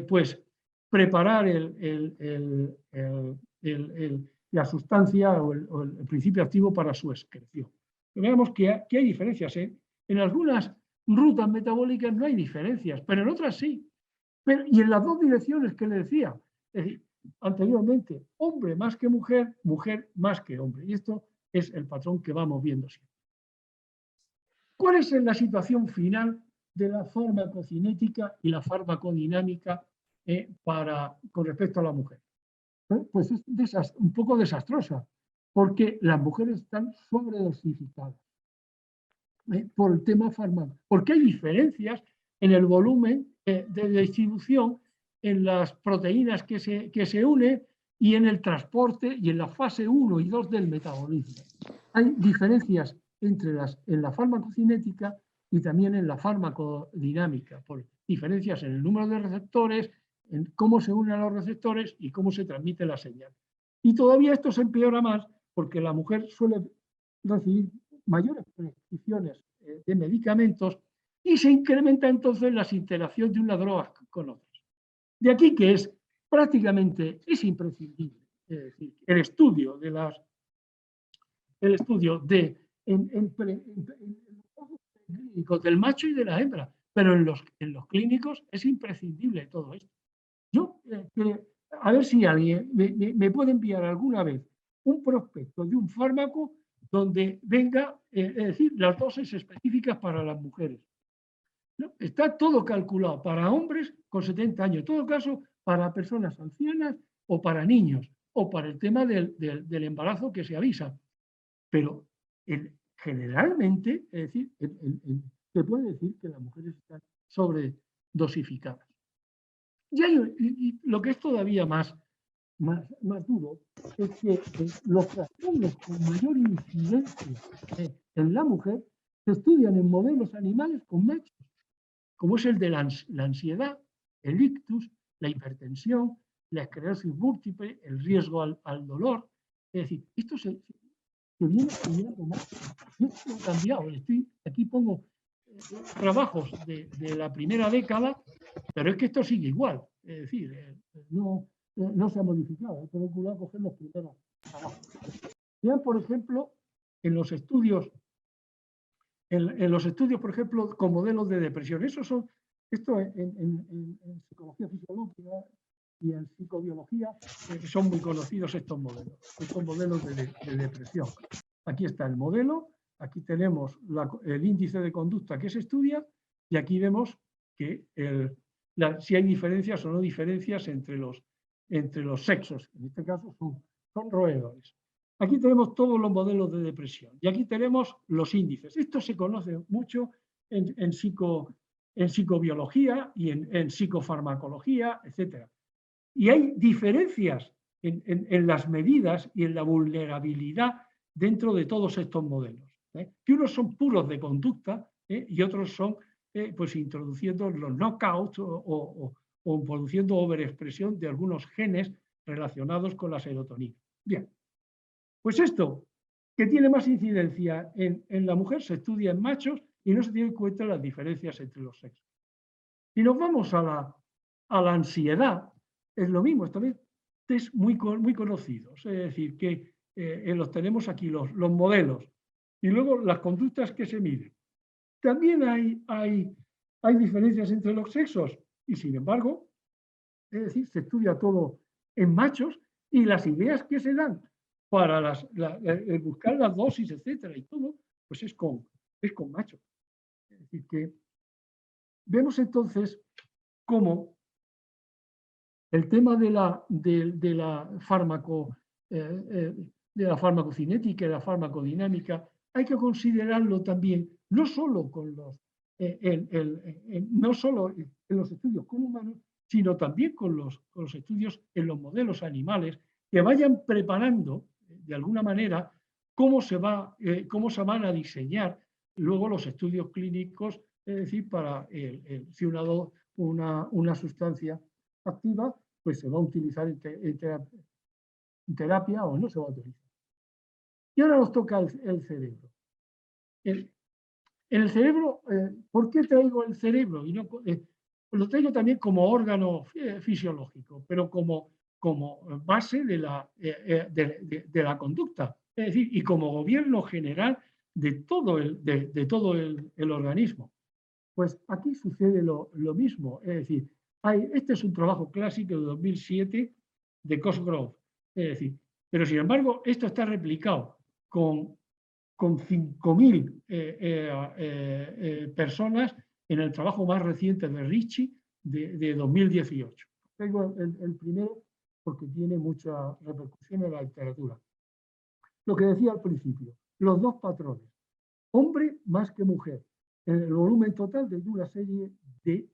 pues preparar la sustancia o el principio activo para su excreción. Veamos que hay diferencias. En algunas rutas metabólicas no hay diferencias, pero en otras sí. Y en las dos direcciones que le decía, es decir, anteriormente, hombre más que mujer, mujer más que hombre. Y esto es el patrón que vamos viendo siempre. ¿Cuál es la situación final de la farmacocinética y la farmacodinámica con respecto a la mujer? Pues es un poco desastrosa, porque las mujeres están sobredosificadas por el tema fármaco, porque hay diferencias en el volumen de distribución, en las proteínas que se unen y en el transporte y en la fase 1 y 2 del metabolismo. Hay diferencias en la farmacocinética y también en la farmacodinámica, por diferencias en el número de receptores, en cómo se unen a los receptores y cómo se transmite la señal. Y todavía esto se empeora más porque la mujer suele recibir mayores prescripciones de medicamentos y se incrementa entonces la interacción de unas drogas con otras. De aquí que prácticamente imprescindible, es decir, el estudio de en clínicos del macho y de la hembra, pero en los clínicos es imprescindible todo esto. Yo, a ver si alguien me puede enviar alguna vez un prospecto de un fármaco donde venga, es decir, las dosis específicas para las mujeres. ¿No? Está todo calculado para hombres con 70 años, en todo caso para personas ancianas o para niños, o para el tema del embarazo que se avisa. Pero generalmente, es decir, se puede decir que las mujeres están sobredosificadas. Y lo que es todavía más duro es que los trastornos con mayor incidencia en la mujer se estudian en modelos animales con machos, como es el de la ansiedad, el ictus, la hipertensión, la esclerosis múltiple, el riesgo al dolor. Es decir, esto se viene estudiando más. Esto ha cambiado. Aquí pongo trabajos de la primera década, pero es que esto sigue igual. Es decir, no se ha modificado. He procurado coger los primeros trabajos. Vean, por ejemplo, en los estudios, por ejemplo, con modelos de depresión. Esto en psicología fisiológica y en psicobiología son muy conocidos estos modelos de depresión. Aquí está el modelo, aquí tenemos el índice de conducta que se estudia y aquí vemos que si hay diferencias o no diferencias entre los sexos. En este caso son roedores. Aquí tenemos todos los modelos de depresión y aquí tenemos los índices. Esto se conoce mucho en psicobiología y en psicofarmacología, etc. Y hay diferencias en las medidas y en la vulnerabilidad dentro de todos estos modelos. Que unos son puros de conducta y otros son pues introduciendo los knockouts o produciendo overexpresión de algunos genes relacionados con la serotonina. Bien, pues esto que tiene más incidencia en la mujer se estudia en machos y no se tienen en cuenta las diferencias entre los sexos. Si nos vamos a la ansiedad, es lo mismo, también es muy conocidos, es decir, que los tenemos aquí, los modelos, y luego las conductas que se miden. También hay diferencias entre los sexos y, sin embargo, es decir, se estudia todo en machos y las ideas que se dan para buscar las dosis, etcétera, y todo, pues es con machos. Es decir, que vemos entonces cómo el tema de la farmacocinética y la farmacodinámica hay que considerarlo también, no solo no solo en los estudios con humanos, sino también con los estudios en los modelos animales, que vayan preparando, de alguna manera, cómo se van a diseñar luego los estudios clínicos, es decir, para si una sustancia activa, pues se va a utilizar en terapia o no se va a utilizar. Y ahora nos toca el cerebro. En el cerebro, ¿por qué traigo el cerebro? Y no, lo traigo también como órgano fisiológico, pero como base de la conducta, es decir, y como gobierno general de todo el organismo. Pues aquí sucede lo mismo, es decir, este es un trabajo clásico de 2007 de Cosgrove, es decir, pero sin embargo esto está replicado con 5.000 personas en el trabajo más reciente de Ricci de 2018. Tengo el primero porque tiene mucha repercusión en la literatura. Lo que decía al principio, los dos patrones, hombre más que mujer, en el volumen total de una serie de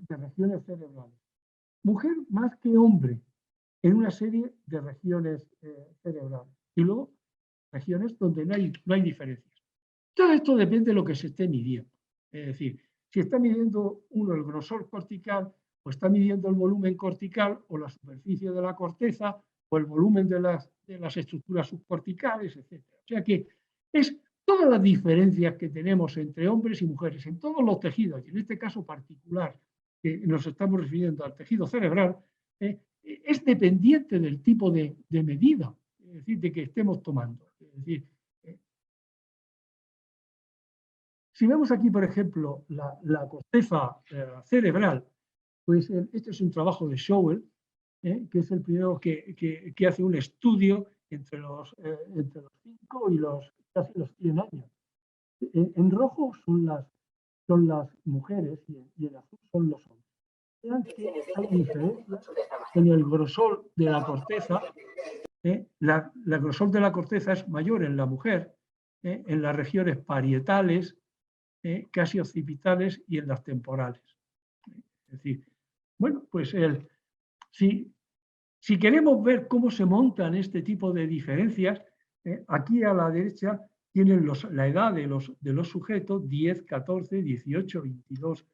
regiones cerebrales. Mujer más que hombre en una serie de regiones cerebrales. Y luego, regiones donde no hay diferencias. Todo esto depende de lo que se esté midiendo. Es decir, si está midiendo uno el grosor cortical, o está midiendo el volumen cortical, o la superficie de la corteza, o el volumen de las estructuras subcorticales, etc. O sea que es todas las diferencias que tenemos entre hombres y mujeres en todos los tejidos, y en este caso particular, que nos estamos refiriendo al tejido cerebral, es dependiente del tipo de medida, es decir, de que estemos tomando. Es decir, si vemos aquí, por ejemplo, la corteza cerebral, pues este es un trabajo de Schowel, que es el primero que hace un estudio entre los 5 y casi los 100 años. En rojo son las mujeres y en azul son los hombres. Vean que hay diferencias en el grosor de la corteza. La grosor de la corteza es mayor en la mujer, en las regiones parietales, casi occipitales y en las temporales. Es decir, bueno, pues si queremos ver cómo se montan este tipo de diferencias, aquí a la derecha tienen la edad de los sujetos, 10, 14, 18, 22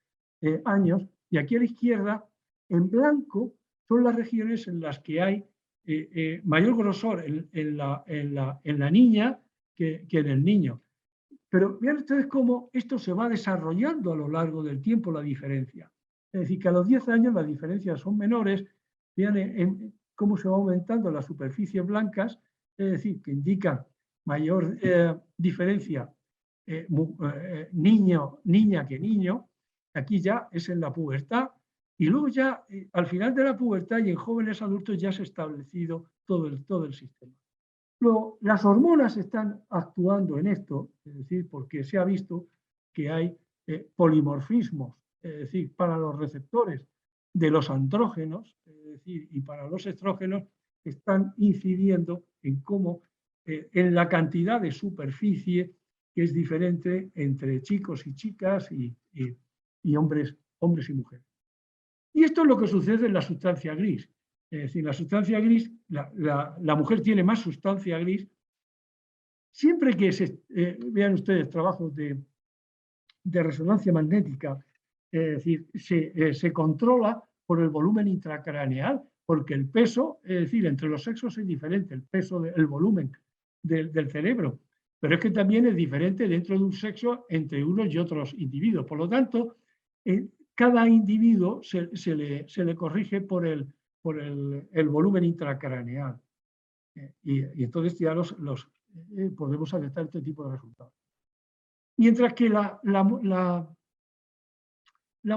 años, y aquí a la izquierda, en blanco, son las regiones en las que hay mayor grosor en la niña que en el niño. Pero vean ustedes cómo esto se va desarrollando a lo largo del tiempo, la diferencia. Es decir, que a los 10 años las diferencias son menores, vean cómo se va aumentando las superficies blancas, es decir, que indican mayor diferencia niña que niño. Aquí ya es en la pubertad, y luego ya al final de la pubertad y en jóvenes adultos ya se ha establecido todo el sistema. Luego, las hormonas están actuando en esto, es decir, porque se ha visto que hay polimorfismos, es decir, para los receptores de los andrógenos, es decir, y para los estrógenos, están incidiendo en cómo, en la cantidad de superficie que es diferente entre chicos y chicas y hombres y mujeres. Y esto es lo que sucede en la sustancia gris. Es decir, la sustancia gris, la mujer tiene más sustancia gris. Siempre que vean ustedes trabajos de resonancia magnética, es decir, se controla por el volumen intracraneal, porque el peso, es decir, entre los sexos es diferente, el peso, el volumen del cerebro, pero es que también es diferente dentro de un sexo entre unos y otros individuos. Por lo tanto, cada individuo se le corrige por el volumen intracraneal. Y entonces ya podemos aceptar este tipo de resultados. Mientras que la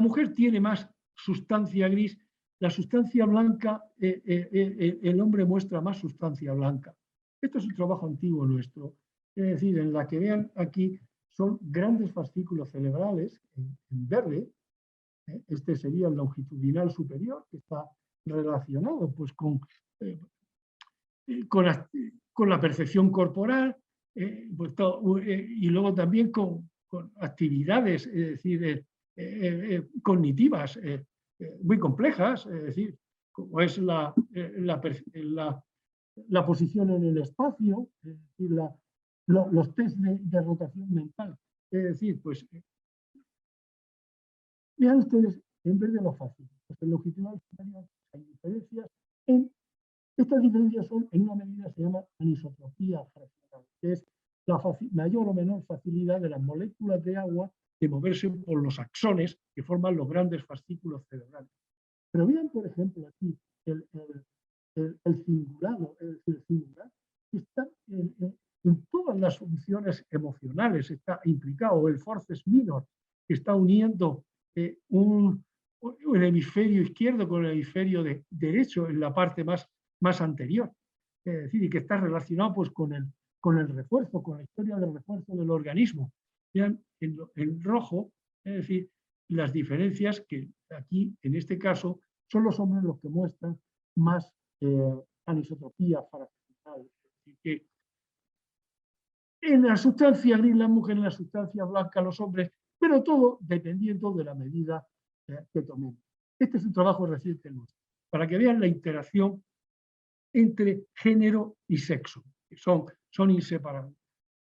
mujer tiene más sustancia gris, la sustancia blanca, el hombre muestra más sustancia blanca. Esto es un trabajo antiguo nuestro, es decir, en la que vean aquí son grandes fascículos cerebrales en verde. Este sería el longitudinal superior, que está relacionado pues, con la percepción corporal, y luego también con actividades, es decir, cognitivas muy complejas, es decir, como es la posición en el espacio, es decir, los test de rotación mental. Es decir, pues, vean ustedes, en vez de lo fácil, pues el longitudinal superior hay diferencias. Estas diferencias son, en una medida, se llama anisotropía fraccional, que es la mayor o menor facilidad de las moléculas de agua de moverse por los axones que forman los grandes fascículos cerebrales. Pero vean, por ejemplo, aquí el cingulado, el cingular, que está en todas las funciones emocionales, está implicado el forceps minor, que está uniendo el hemisferio izquierdo con el hemisferio derecho en la parte más anterior. Es decir, y que está relacionado pues, con el refuerzo, con la historia del refuerzo del organismo. Vean en rojo, es decir, las diferencias que aquí, en este caso, son los hombres los que muestran más anisotropía fraccional. Es decir, que en la sustancia gris las mujeres, en la sustancia blanca los hombres, pero todo dependiendo de la medida que tomemos. Este es un trabajo reciente nuestro, para que vean la interacción entre género y sexo, que son inseparables.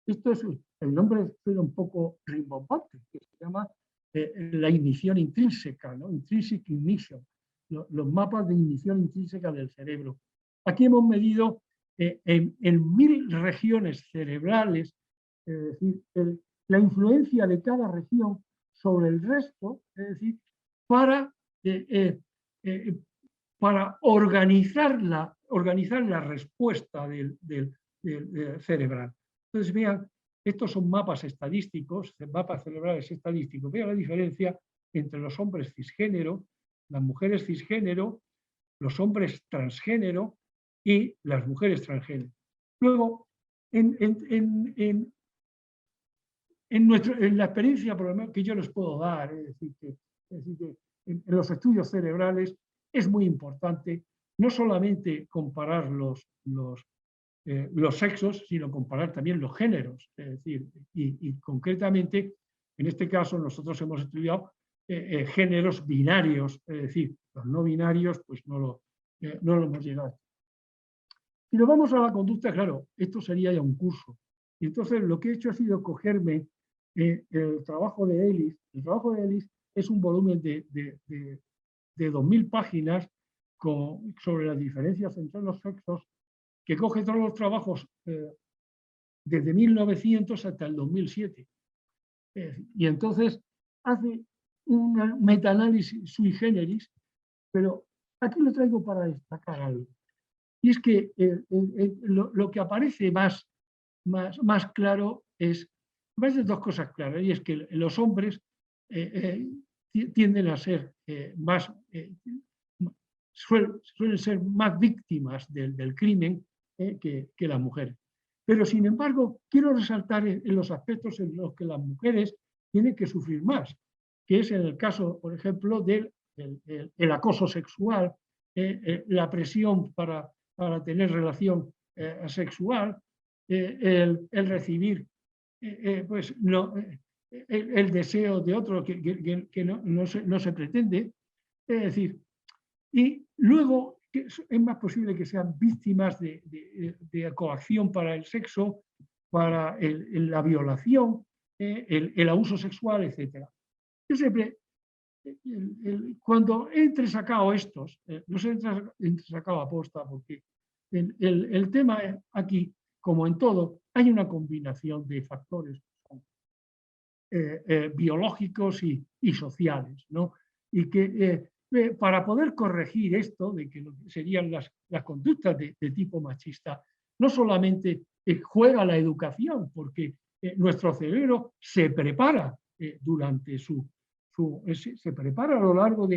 Esto es, el nombre suena un poco rimbombante, que se llama la ignición intrínseca, ¿no? Intrinsic ignition, los mapas de ignición intrínseca del cerebro. Aquí hemos medido en 1000 regiones cerebrales, es decir, la influencia de cada región sobre el resto, es decir, para organizar la respuesta del cerebral. Entonces, vean, estos son mapas estadísticos, mapas cerebrales estadísticos. Vean la diferencia entre los hombres cisgénero, las mujeres cisgénero, los hombres transgénero y las mujeres transgénero. Luego, en la experiencia por lo menos, que yo les puedo dar, es decir, que en los estudios cerebrales es muy importante no solamente comparar los sexos, sino comparar también los géneros. Es decir, y concretamente, en este caso, nosotros hemos estudiado géneros binarios, es decir, los no binarios, pues no lo hemos llegado. Si nos vamos a la conducta, claro, esto sería ya un curso. Y entonces lo que he hecho ha sido cogerme el trabajo de Ellis. El trabajo de Ellis es un volumen de 2000 páginas sobre las diferencias entre los sexos, que coge todos los trabajos desde 1900 hasta el 2007. Y entonces hace un metaanálisis sui generis, pero aquí lo traigo para destacar algo. Y es que lo que aparece más claro es, más de dos cosas claras, y es que los hombres tienden a ser suelen ser más víctimas del crimen que las mujeres. Pero, sin embargo, quiero resaltar en los aspectos en los que las mujeres tienen que sufrir más, que es en el caso, por ejemplo, del acoso sexual, la presión para tener relación sexual, el recibir pues el deseo de otro que no se pretende. Es decir, y luego es más posible que sean víctimas de coacción para el sexo, para la violación, el abuso sexual, etc. Yo siempre, cuando he entresacado estos, los he entresacado aposta, porque el tema aquí, como en todo, hay una combinación de factores biológicos y sociales, ¿no? Y que para poder corregir esto, de que serían las conductas de tipo machista, no solamente juega la educación, porque nuestro cerebro se prepara durante se prepara a lo largo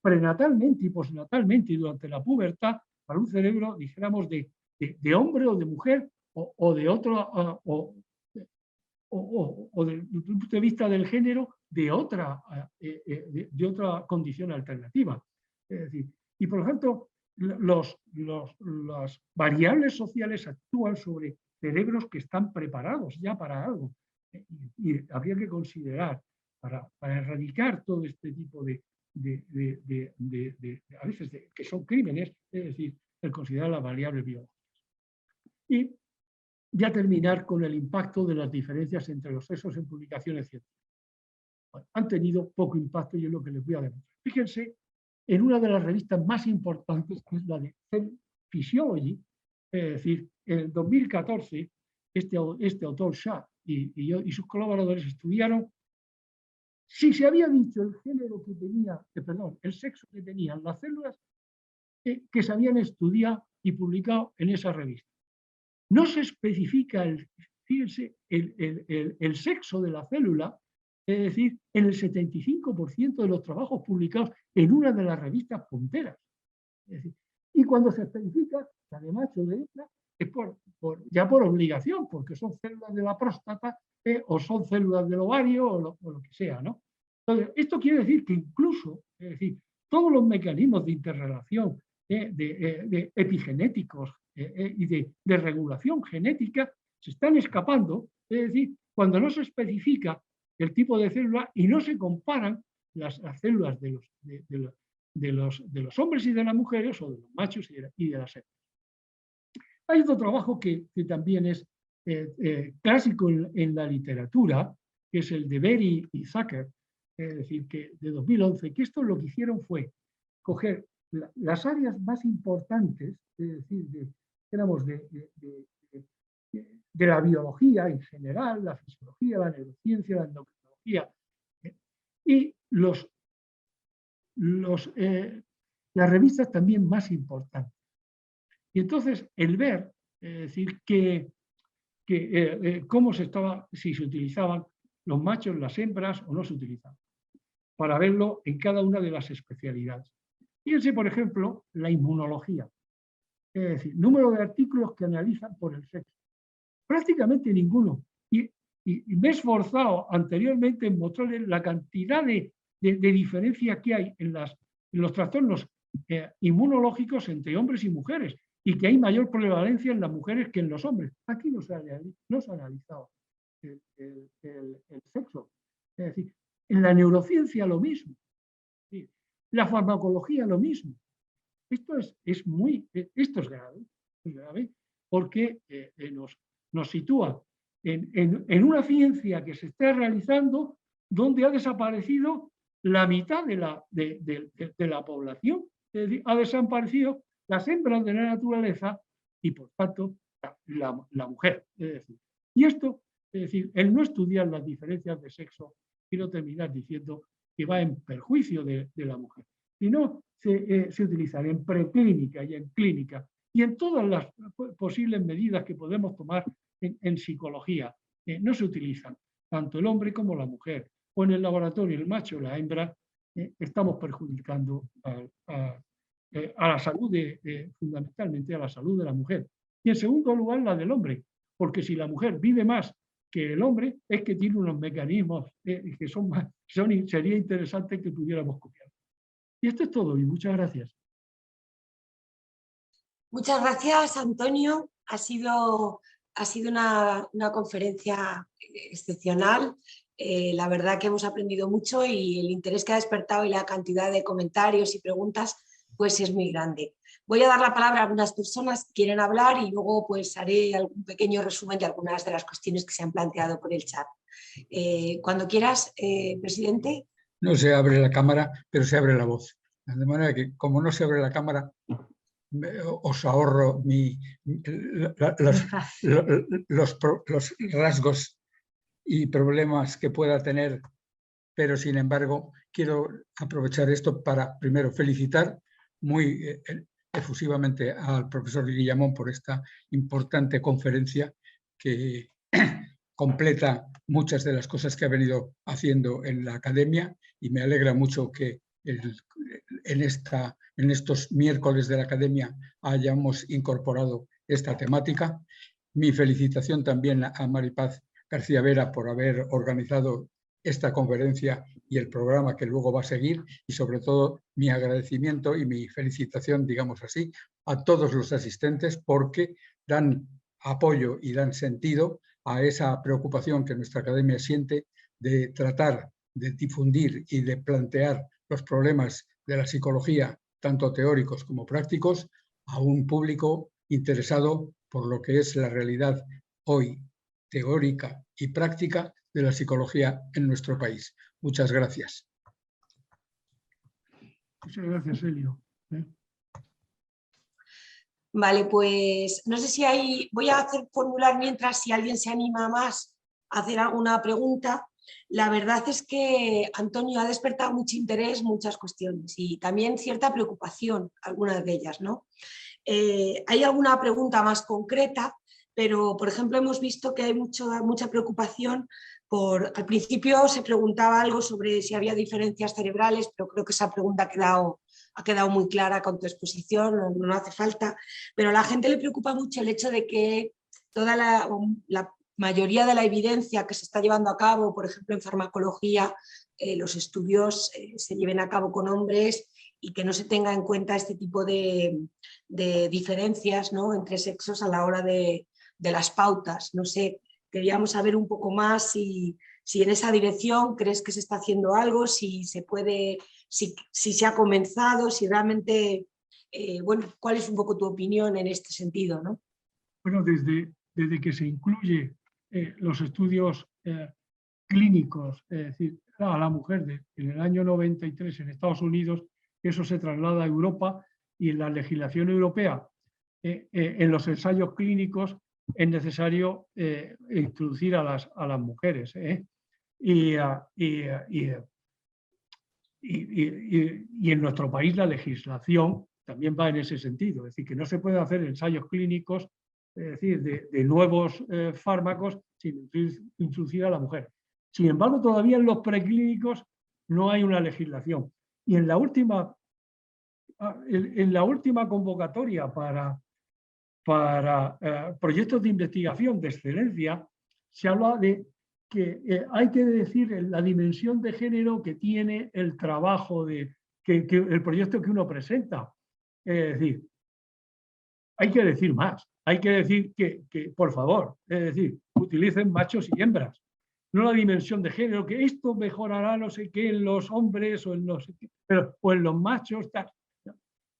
prenatalmente y postnatalmente y durante la pubertad para un cerebro, dijéramos, de hombre o de mujer o de otro, o desde el punto de vista del género, de otra condición alternativa. Es decir, y por ejemplo, las variables sociales actúan sobre cerebros que están preparados ya para algo. Y habría que considerar para erradicar todo este tipo a veces que son crímenes, es decir, el considerar las variables biológicas. Y ya terminar con el impacto de las diferencias entre los sexos en publicaciones científicas. Bueno, han tenido poco impacto y es lo que les voy a demostrar. Fíjense en una de las revistas más importantes, que es la de Cell Physiology, es decir, en el 2014, este autor, Shah, y sus colaboradores estudiaron si se había dicho el género que tenía, el sexo que tenían las células que se habían estudiado y publicado en esa revista. No se especifica fíjense, el sexo de la célula, es decir, en el 75% de los trabajos publicados en una de las revistas punteras. Es decir, y cuando se especifica, la de macho o de hembra, es ya por obligación, porque son células de la próstata o son células del ovario o lo que sea, ¿no? Entonces, esto quiere decir que incluso, es decir, todos los mecanismos de interrelación de epigenéticos y de regulación genética se están escapando, es decir, cuando no se especifica el tipo de célula y no se comparan las células de los hombres y de las mujeres, o de los machos y de las hembras. Hay otro trabajo que también es clásico en la literatura, que es el de Berry y Zucker, es decir, que de 2011, que esto lo que hicieron fue coger las áreas más importantes, es decir, de la biología en general, la fisiología, la neurociencia, la endocrinología, y las revistas también más importantes. Y entonces el ver, es decir, cómo si se utilizaban los machos, las hembras o no se utilizaban, para verlo en cada una de las especialidades. Fíjense, por ejemplo, la inmunología, es decir, número de artículos que analizan por el sexo. Prácticamente ninguno. Y me he esforzado anteriormente en mostrarles la cantidad de diferencia que hay en los trastornos inmunológicos entre hombres y mujeres, y que hay mayor prevalencia en las mujeres que en los hombres. Aquí no se ha analizado el sexo. Es decir, en la neurociencia lo mismo. ¿Sí? La farmacología lo mismo. Esto es grave, porque nos sitúa en una ciencia que se está realizando donde ha desaparecido la mitad de la población. Es decir, ha desaparecido las hembras de la naturaleza y, por tanto, la mujer. Es decir, y esto, es decir, el no estudiar las diferencias de sexo, quiero terminar diciendo que va en perjuicio de la mujer. Si no, se utilizan en preclínica y en clínica y en todas las posibles medidas que podemos tomar en psicología. No se utilizan tanto el hombre como la mujer. O en el laboratorio el macho o la hembra, estamos perjudicando a la salud, fundamentalmente a la salud de la mujer. Y en segundo lugar, la del hombre, porque si la mujer vive más que el hombre, es que tiene unos mecanismos que sería interesante que pudiéramos copiar. Y esto es todo, y muchas gracias. Muchas gracias, Antonio. Ha sido una conferencia excepcional. La verdad que hemos aprendido mucho y el interés que ha despertado y la cantidad de comentarios y preguntas pues es muy grande. Voy a dar la palabra a algunas personas que quieren hablar y luego pues haré algún pequeño resumen de algunas de las cuestiones que se han planteado por el chat. Cuando quieras, presidente. No se abre la cámara, pero se abre la voz. De manera que, como no se abre la cámara, os ahorro los rasgos y problemas que pueda tener, pero sin embargo quiero aprovechar esto para primero felicitar muy efusivamente al profesor Guillamón por esta importante conferencia que completa muchas de las cosas que ha venido haciendo en la academia, y me alegra mucho que en estos miércoles de la academia hayamos incorporado esta temática. Mi felicitación también a Maripaz García Vera por haber organizado esta conferencia y el programa que luego va a seguir, y sobre todo mi agradecimiento y mi felicitación, digamos así, a todos los asistentes, porque dan apoyo y dan sentido a esa preocupación que nuestra academia siente de tratar de difundir y de plantear los problemas de la psicología, tanto teóricos como prácticos, a un público interesado por lo que es la realidad hoy teórica y práctica de la psicología en nuestro país. Muchas gracias. Muchas gracias, Elio. Vale, pues no sé si hay, voy a formular mientras si alguien se anima más a hacer alguna pregunta. La verdad es que Antonio ha despertado mucho interés, muchas cuestiones y también cierta preocupación, algunas de ellas, ¿no? Hay alguna pregunta más concreta, pero por ejemplo hemos visto que hay mucha preocupación al principio se preguntaba algo sobre si había diferencias cerebrales, pero creo que esa pregunta ha quedado muy clara con tu exposición, no hace falta, pero a la gente le preocupa mucho el hecho de que toda la mayoría de la evidencia que se está llevando a cabo, por ejemplo en farmacología, los estudios se lleven a cabo con hombres y que no se tenga en cuenta este tipo de diferencias, ¿no?, entre sexos a la hora de las pautas. No sé, queríamos saber un poco más si en esa dirección crees que se está haciendo algo, si se puede, si se ha comenzado, si realmente, bueno, ¿cuál es un poco tu opinión en este sentido, ¿no? Bueno, desde que se incluye los estudios clínicos, es decir, a la mujer en el año 93 en Estados Unidos, eso se traslada a Europa y en la legislación europea, en los ensayos clínicos es necesario introducir a las mujeres. Y en nuestro país la legislación también va en ese sentido, es decir, que no se pueden hacer ensayos clínicos, es decir, de nuevos fármacos sin introducir a la mujer. Sin embargo, todavía en los preclínicos no hay una legislación. Y en la última convocatoria para proyectos de investigación de excelencia, se habla de que hay que decir la dimensión de género que tiene el trabajo, que el proyecto que uno presenta. Es decir, hay que decir más. Hay que decir que, por favor, es decir, utilicen machos y hembras. No la dimensión de género, que esto mejorará no sé qué en los hombres o en los machos. Tal.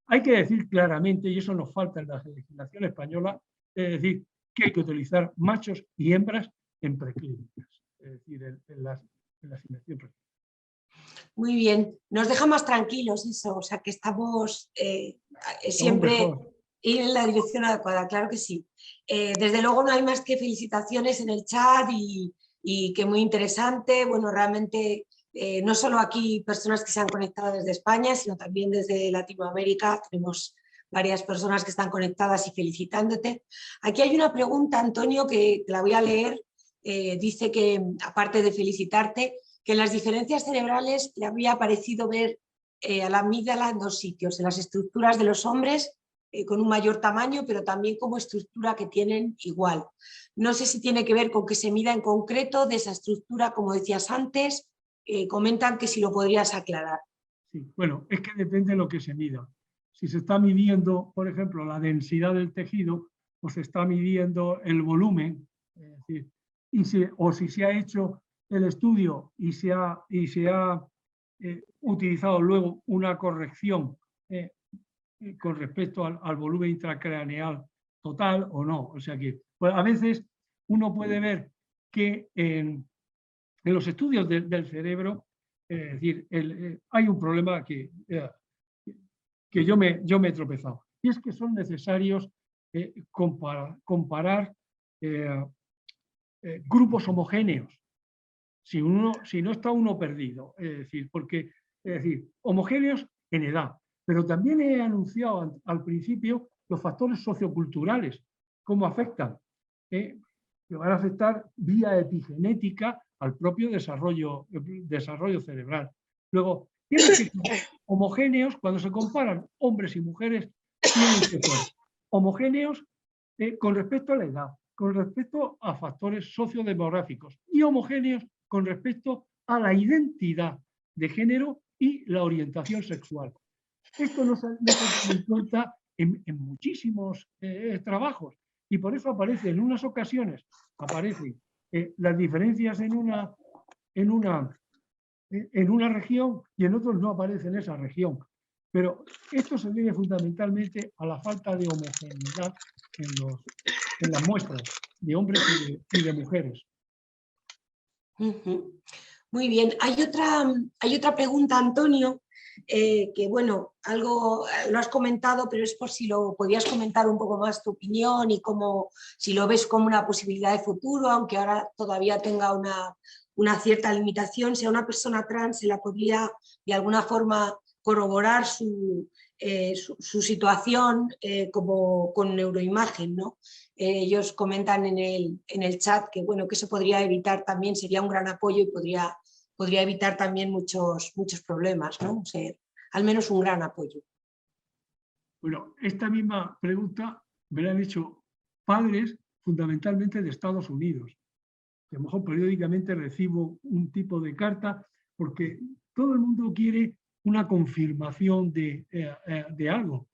Hay que decir claramente, y eso nos falta en la legislación española, es decir, que hay que utilizar machos y hembras en preclínicas, es decir, en las investigaciones. Muy bien, nos deja más tranquilos eso, o sea que estamos siempre ir en la dirección adecuada, claro que sí. Desde luego no hay más que felicitaciones en el chat y que muy interesante, bueno, realmente no solo aquí personas que se han conectado desde España, sino también desde Latinoamérica, tenemos varias personas que están conectadas y felicitándote. Aquí hay una pregunta, Antonio, que te la voy a leer, dice que aparte de felicitarte, que en las diferencias cerebrales le había parecido ver a la amígdala en dos sitios, en las estructuras de los hombres con un mayor tamaño, pero también como estructura que tienen igual. No sé si tiene que ver con que se mida en concreto de esa estructura, como decías antes, comentan que si lo podrías aclarar. Sí, bueno, es que depende de lo que se mida. Si se está midiendo, por ejemplo, la densidad del tejido, o se está midiendo el volumen, es decir, o si se ha hecho el estudio y se ha utilizado luego una corrección con respecto al volumen intracraneal total o no. O sea que pues, a veces uno puede ver que en los estudios del cerebro, es decir, hay un problema que yo me he tropezado, y es que son necesarios comparar grupos homogéneos. Si no está uno perdido, es decir, homogéneos en edad, pero también he anunciado al principio los factores socioculturales, cómo afectan, que van a afectar vía epigenética al propio desarrollo cerebral. Luego, tienen que ser homogéneos cuando se comparan hombres y mujeres, tienen que ser homogéneos con respecto a la edad, con respecto a factores sociodemográficos y homogéneos con respecto a la identidad de género y la orientación sexual. Esto no se tiene en cuenta en muchísimos trabajos y por eso aparece en unas ocasiones, aparecen las diferencias en una en una región y en otros no aparece en esa región. Pero esto se debe fundamentalmente a la falta de homogeneidad en las muestras de hombres y de mujeres. Muy bien. Hay otra pregunta, Antonio, que bueno, algo lo has comentado, pero es por si lo podías comentar un poco más tu opinión y si lo ves como una posibilidad de futuro, aunque ahora todavía tenga una cierta limitación. Si a una persona trans se la podría de alguna forma corroborar su situación como con neuroimagen, ¿no? Ellos comentan en el chat que, bueno, que eso podría evitar también, sería un gran apoyo y podría evitar también muchos problemas, ¿no? O sea, al menos un gran apoyo. Bueno, esta misma pregunta me la han hecho padres fundamentalmente de Estados Unidos. A lo mejor periódicamente recibo un tipo de carta porque todo el mundo quiere una confirmación de algo,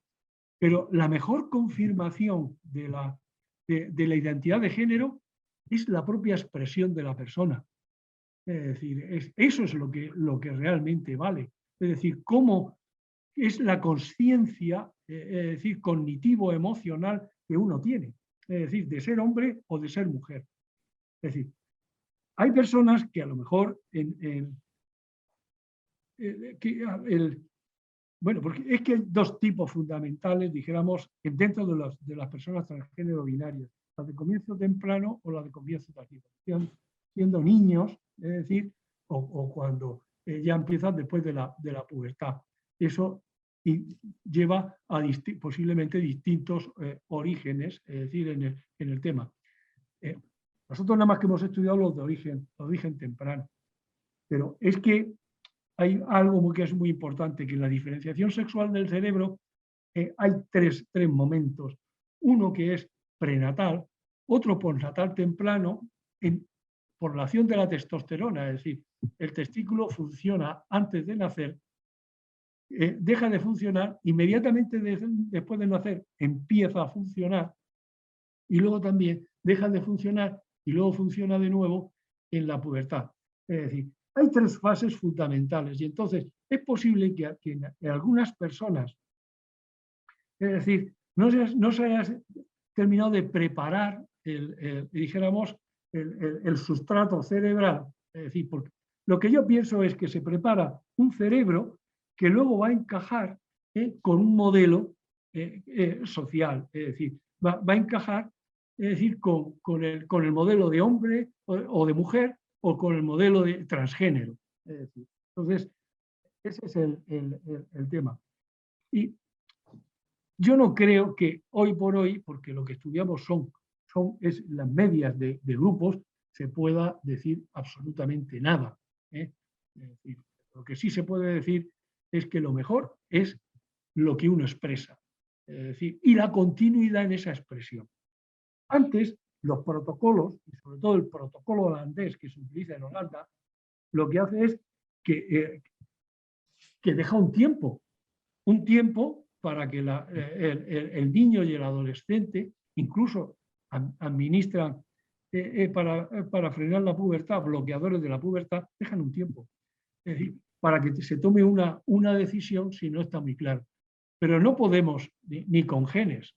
pero la mejor confirmación de la identidad de género es la propia expresión de la persona. Es decir, eso es lo que realmente vale. Es decir, cómo es la consciencia, es decir, cognitivo-emocional que uno tiene. Es decir, de ser hombre o de ser mujer. Es decir, hay personas que a lo mejor bueno, porque es que hay dos tipos fundamentales, dijéramos, dentro de las personas transgénero binarias, las de comienzo temprano o las de comienzo tardío, siendo niños, es decir, o cuando ya empiezan después de la pubertad. Eso lleva a posiblemente distintos orígenes, es decir, en el tema. Nosotros nada más que hemos estudiado los de origen temprano, pero es que hay algo que es muy importante, que en la diferenciación sexual del cerebro hay tres momentos. Uno que es prenatal, otro postnatal temprano, por la acción de la testosterona, es decir, el testículo funciona antes de nacer, deja de funcionar, inmediatamente después de nacer empieza a funcionar y luego también deja de funcionar y luego funciona de nuevo en la pubertad. Es decir, hay tres fases fundamentales y entonces es posible que en algunas personas, es decir, no se haya terminado de preparar dijéramos, el sustrato cerebral. Es decir, porque lo que yo pienso es que se prepara un cerebro que luego va a encajar con un modelo social. Es decir, va a encajar, es decir, con el modelo de hombre o de mujer o con el modelo de transgénero. Es decir, entonces, ese es el tema. Y yo no creo que hoy por hoy, porque lo que estudiamos es las medias de grupos, se pueda decir absolutamente nada. Es decir, lo que sí se puede decir es que lo mejor es lo que uno expresa. Es decir, y la continuidad en esa expresión. Antes, los protocolos, y sobre todo el protocolo holandés que se utiliza en Holanda, lo que hace es que deja un tiempo para que el niño y el adolescente incluso administran para frenar la pubertad, bloqueadores de la pubertad, dejan un tiempo. Es decir, para que se tome una decisión si no está muy claro. Pero no podemos, ni con genes,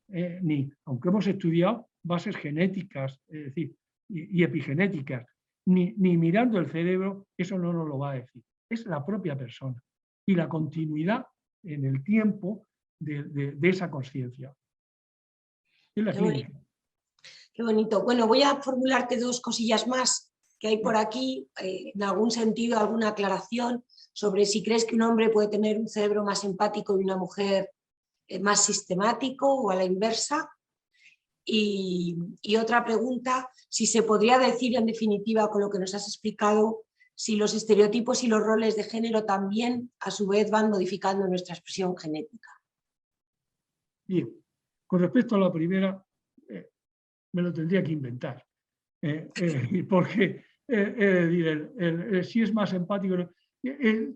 aunque hemos estudiado bases genéticas, es decir, y epigenéticas, ni mirando el cerebro, eso no nos lo va a decir. Es la propia persona y la continuidad en el tiempo de esa conciencia. Qué bonito. Bueno, voy a formularte dos cosillas más que hay por aquí, en algún sentido, alguna aclaración sobre si crees que un hombre puede tener un cerebro más empático y una mujer más sistemático o a la inversa. Y otra pregunta, si se podría decir en definitiva con lo que nos has explicado, si los estereotipos y los roles de género también a su vez van modificando nuestra expresión genética. Bien, con respecto a la primera, me lo tendría que inventar, porque si es más empático,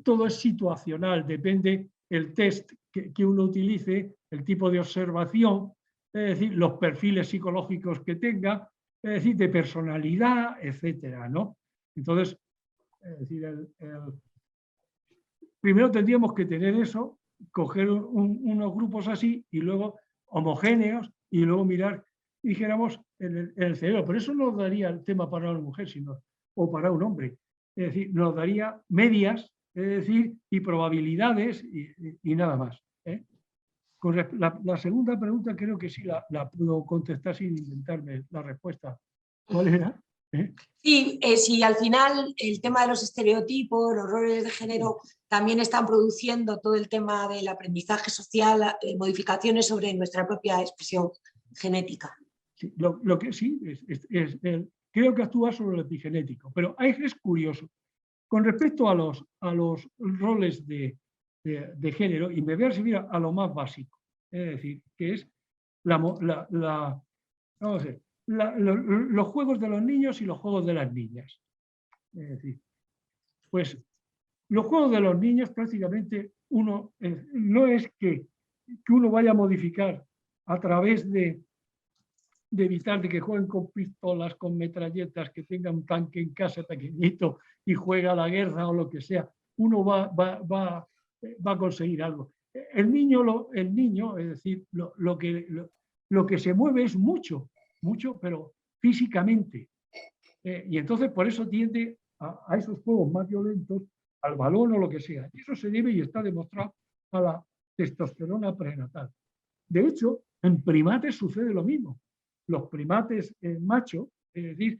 todo es situacional, depende el test que uno utilice, el tipo de observación, es decir, los perfiles psicológicos que tenga, es decir, de personalidad, etcétera, ¿no? Entonces, es decir, primero tendríamos que tener eso, coger unos grupos así y luego homogéneos y luego mirar, dijéramos, en el cerebro. Pero eso no nos daría el tema para una mujer o para un hombre. Es decir, nos daría medias, es decir, y probabilidades y nada más. Con la segunda pregunta creo que sí la puedo contestar sin inventarme la respuesta. ¿Cuál era? Sí, si al final el tema de los estereotipos, los roles de género también están produciendo todo el tema del aprendizaje social, modificaciones sobre nuestra propia expresión genética. Sí, lo que sí creo que actúa sobre lo epigenético, pero es curioso. Con respecto a los roles de género, y me voy a referir a lo más básico, es decir, que es vamos a ver, los juegos de los niños y los juegos de las niñas. Es decir, pues los juegos de los niños prácticamente no es que uno vaya a modificar a través de evitar de que jueguen con pistolas, con metralletas, que tengan un tanque en casa pequeñito y juega a la guerra o lo que sea. Uno va a conseguir algo. El niño, es decir, lo que se mueve es mucho, pero físicamente. Y entonces por eso tiende a esos juegos más violentos, al balón o lo que sea. Y eso se debe y está demostrado a la testosterona prenatal. De hecho, en primates sucede lo mismo. Los primates machos, es decir,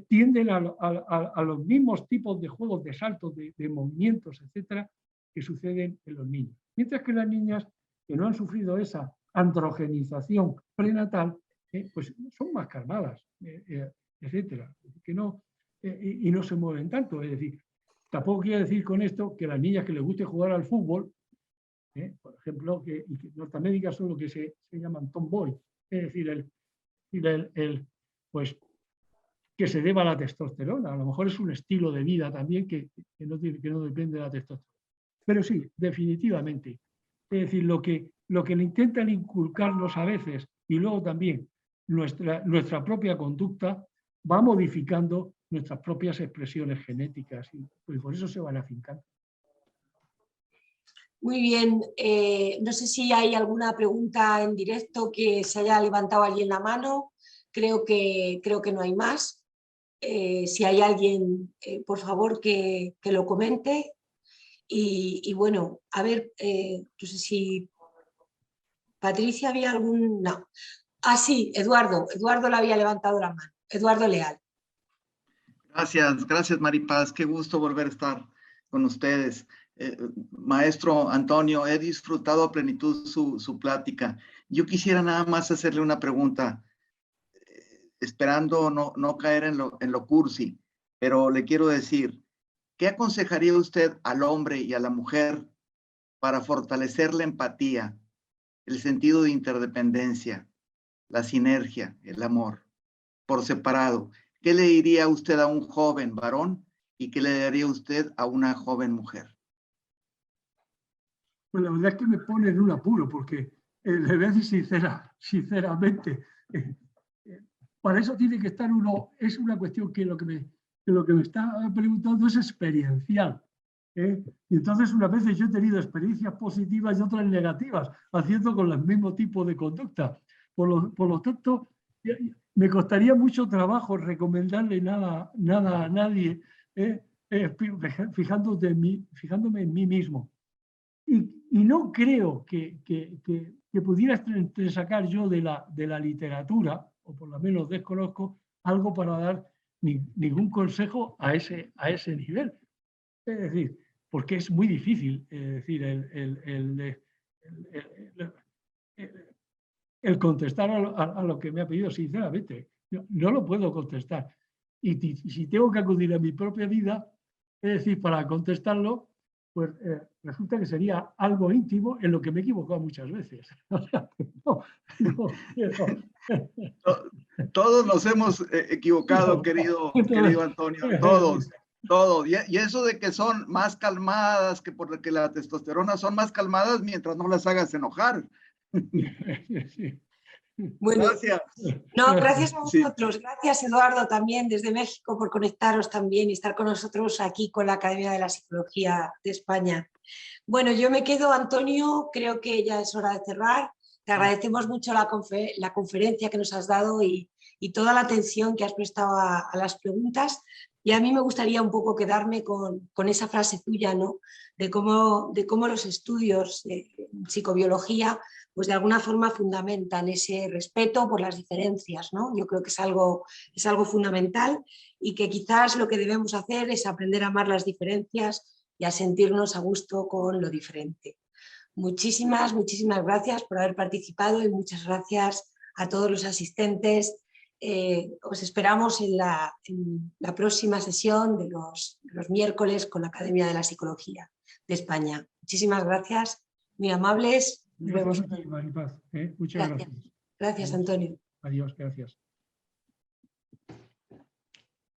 tienden a los mismos tipos de juegos de saltos, de movimientos, etcétera, que suceden en los niños. Mientras que las niñas que no han sufrido esa androgenización prenatal, pues son más calmadas, etcétera, que no, y no se mueven tanto. Es decir, tampoco quiero decir con esto que las niñas que les guste jugar al fútbol, por ejemplo, que norteaméricas son lo que se llaman tomboy, es decir, pues que se deba a la testosterona. A lo mejor es un estilo de vida también que no depende de la testosterona. Pero sí, definitivamente. Es decir, lo que le intentan inculcarnos a veces y luego también nuestra propia conducta va modificando nuestras propias expresiones genéticas y pues por eso se van afincando. Muy bien, no sé si hay alguna pregunta en directo que se haya levantado alguien la mano. Creo que no hay más. Si hay alguien, por favor, que lo comente. Y bueno, a ver, no sé si Patricia había algún... No. Ah, sí, Eduardo le había levantado la mano. Eduardo Leal. Gracias Maripaz, qué gusto volver a estar con ustedes. Maestro Antonio, he disfrutado a plenitud su plática. Yo quisiera nada más hacerle una pregunta, esperando no caer en lo cursi, pero le quiero decir, ¿qué aconsejaría usted al hombre y a la mujer para fortalecer la empatía, el sentido de interdependencia, la sinergia, el amor, por separado? ¿Qué le diría usted a un joven varón y qué le daría usted a una joven mujer? Pues la verdad es que me pone en un apuro, porque le voy a decir sinceramente, para eso tiene que estar uno, es una cuestión que lo que me está preguntando es experiencial. Y entonces unas veces yo he tenido experiencias positivas y otras negativas, haciendo con el mismo tipo de conducta. Por lo tanto, me costaría mucho trabajo recomendarle nada a nadie, fijándome en mí mismo. Y no creo que pudiera sacar yo de la literatura, o por lo menos desconozco, algo para dar ningún consejo a ese nivel. Es decir, porque es muy difícil, es decir, el contestar a lo que me ha pedido, sinceramente. No lo puedo contestar. Y si tengo que acudir a mi propia vida, es decir, para contestarlo, pues resulta que sería algo íntimo en lo que me he equivocado muchas veces. Todos nos hemos equivocado, querido Antonio, todos. Y eso de que son más calmadas, que por que la testosterona son más calmadas mientras no las hagas enojar. Sí. Bueno, Gracias. no, gracias a Sí. vosotros. Gracias, Eduardo, también desde México por conectaros también y estar con nosotros aquí con la Academia de la Psicología de España. Bueno, yo me quedo, Antonio, creo que ya es hora de cerrar. Te agradecemos mucho la conferencia que nos has dado y toda la atención que has prestado a las preguntas. Y a mí me gustaría un poco quedarme con esa frase tuya, ¿no? De cómo los estudios de psicobiología, pues de alguna forma fundamentan ese respeto por las diferencias, ¿no? Yo creo que es algo fundamental y que quizás lo que debemos hacer es aprender a amar las diferencias y a sentirnos a gusto con lo diferente. Muchísimas gracias por haber participado y muchas gracias a todos los asistentes. Os esperamos en la próxima sesión de los miércoles con la Academia de la Psicología de España. Muchísimas gracias, muy amables. Nos vemos. Maripaz, Muchas gracias. Gracias, Antonio. Adiós, gracias.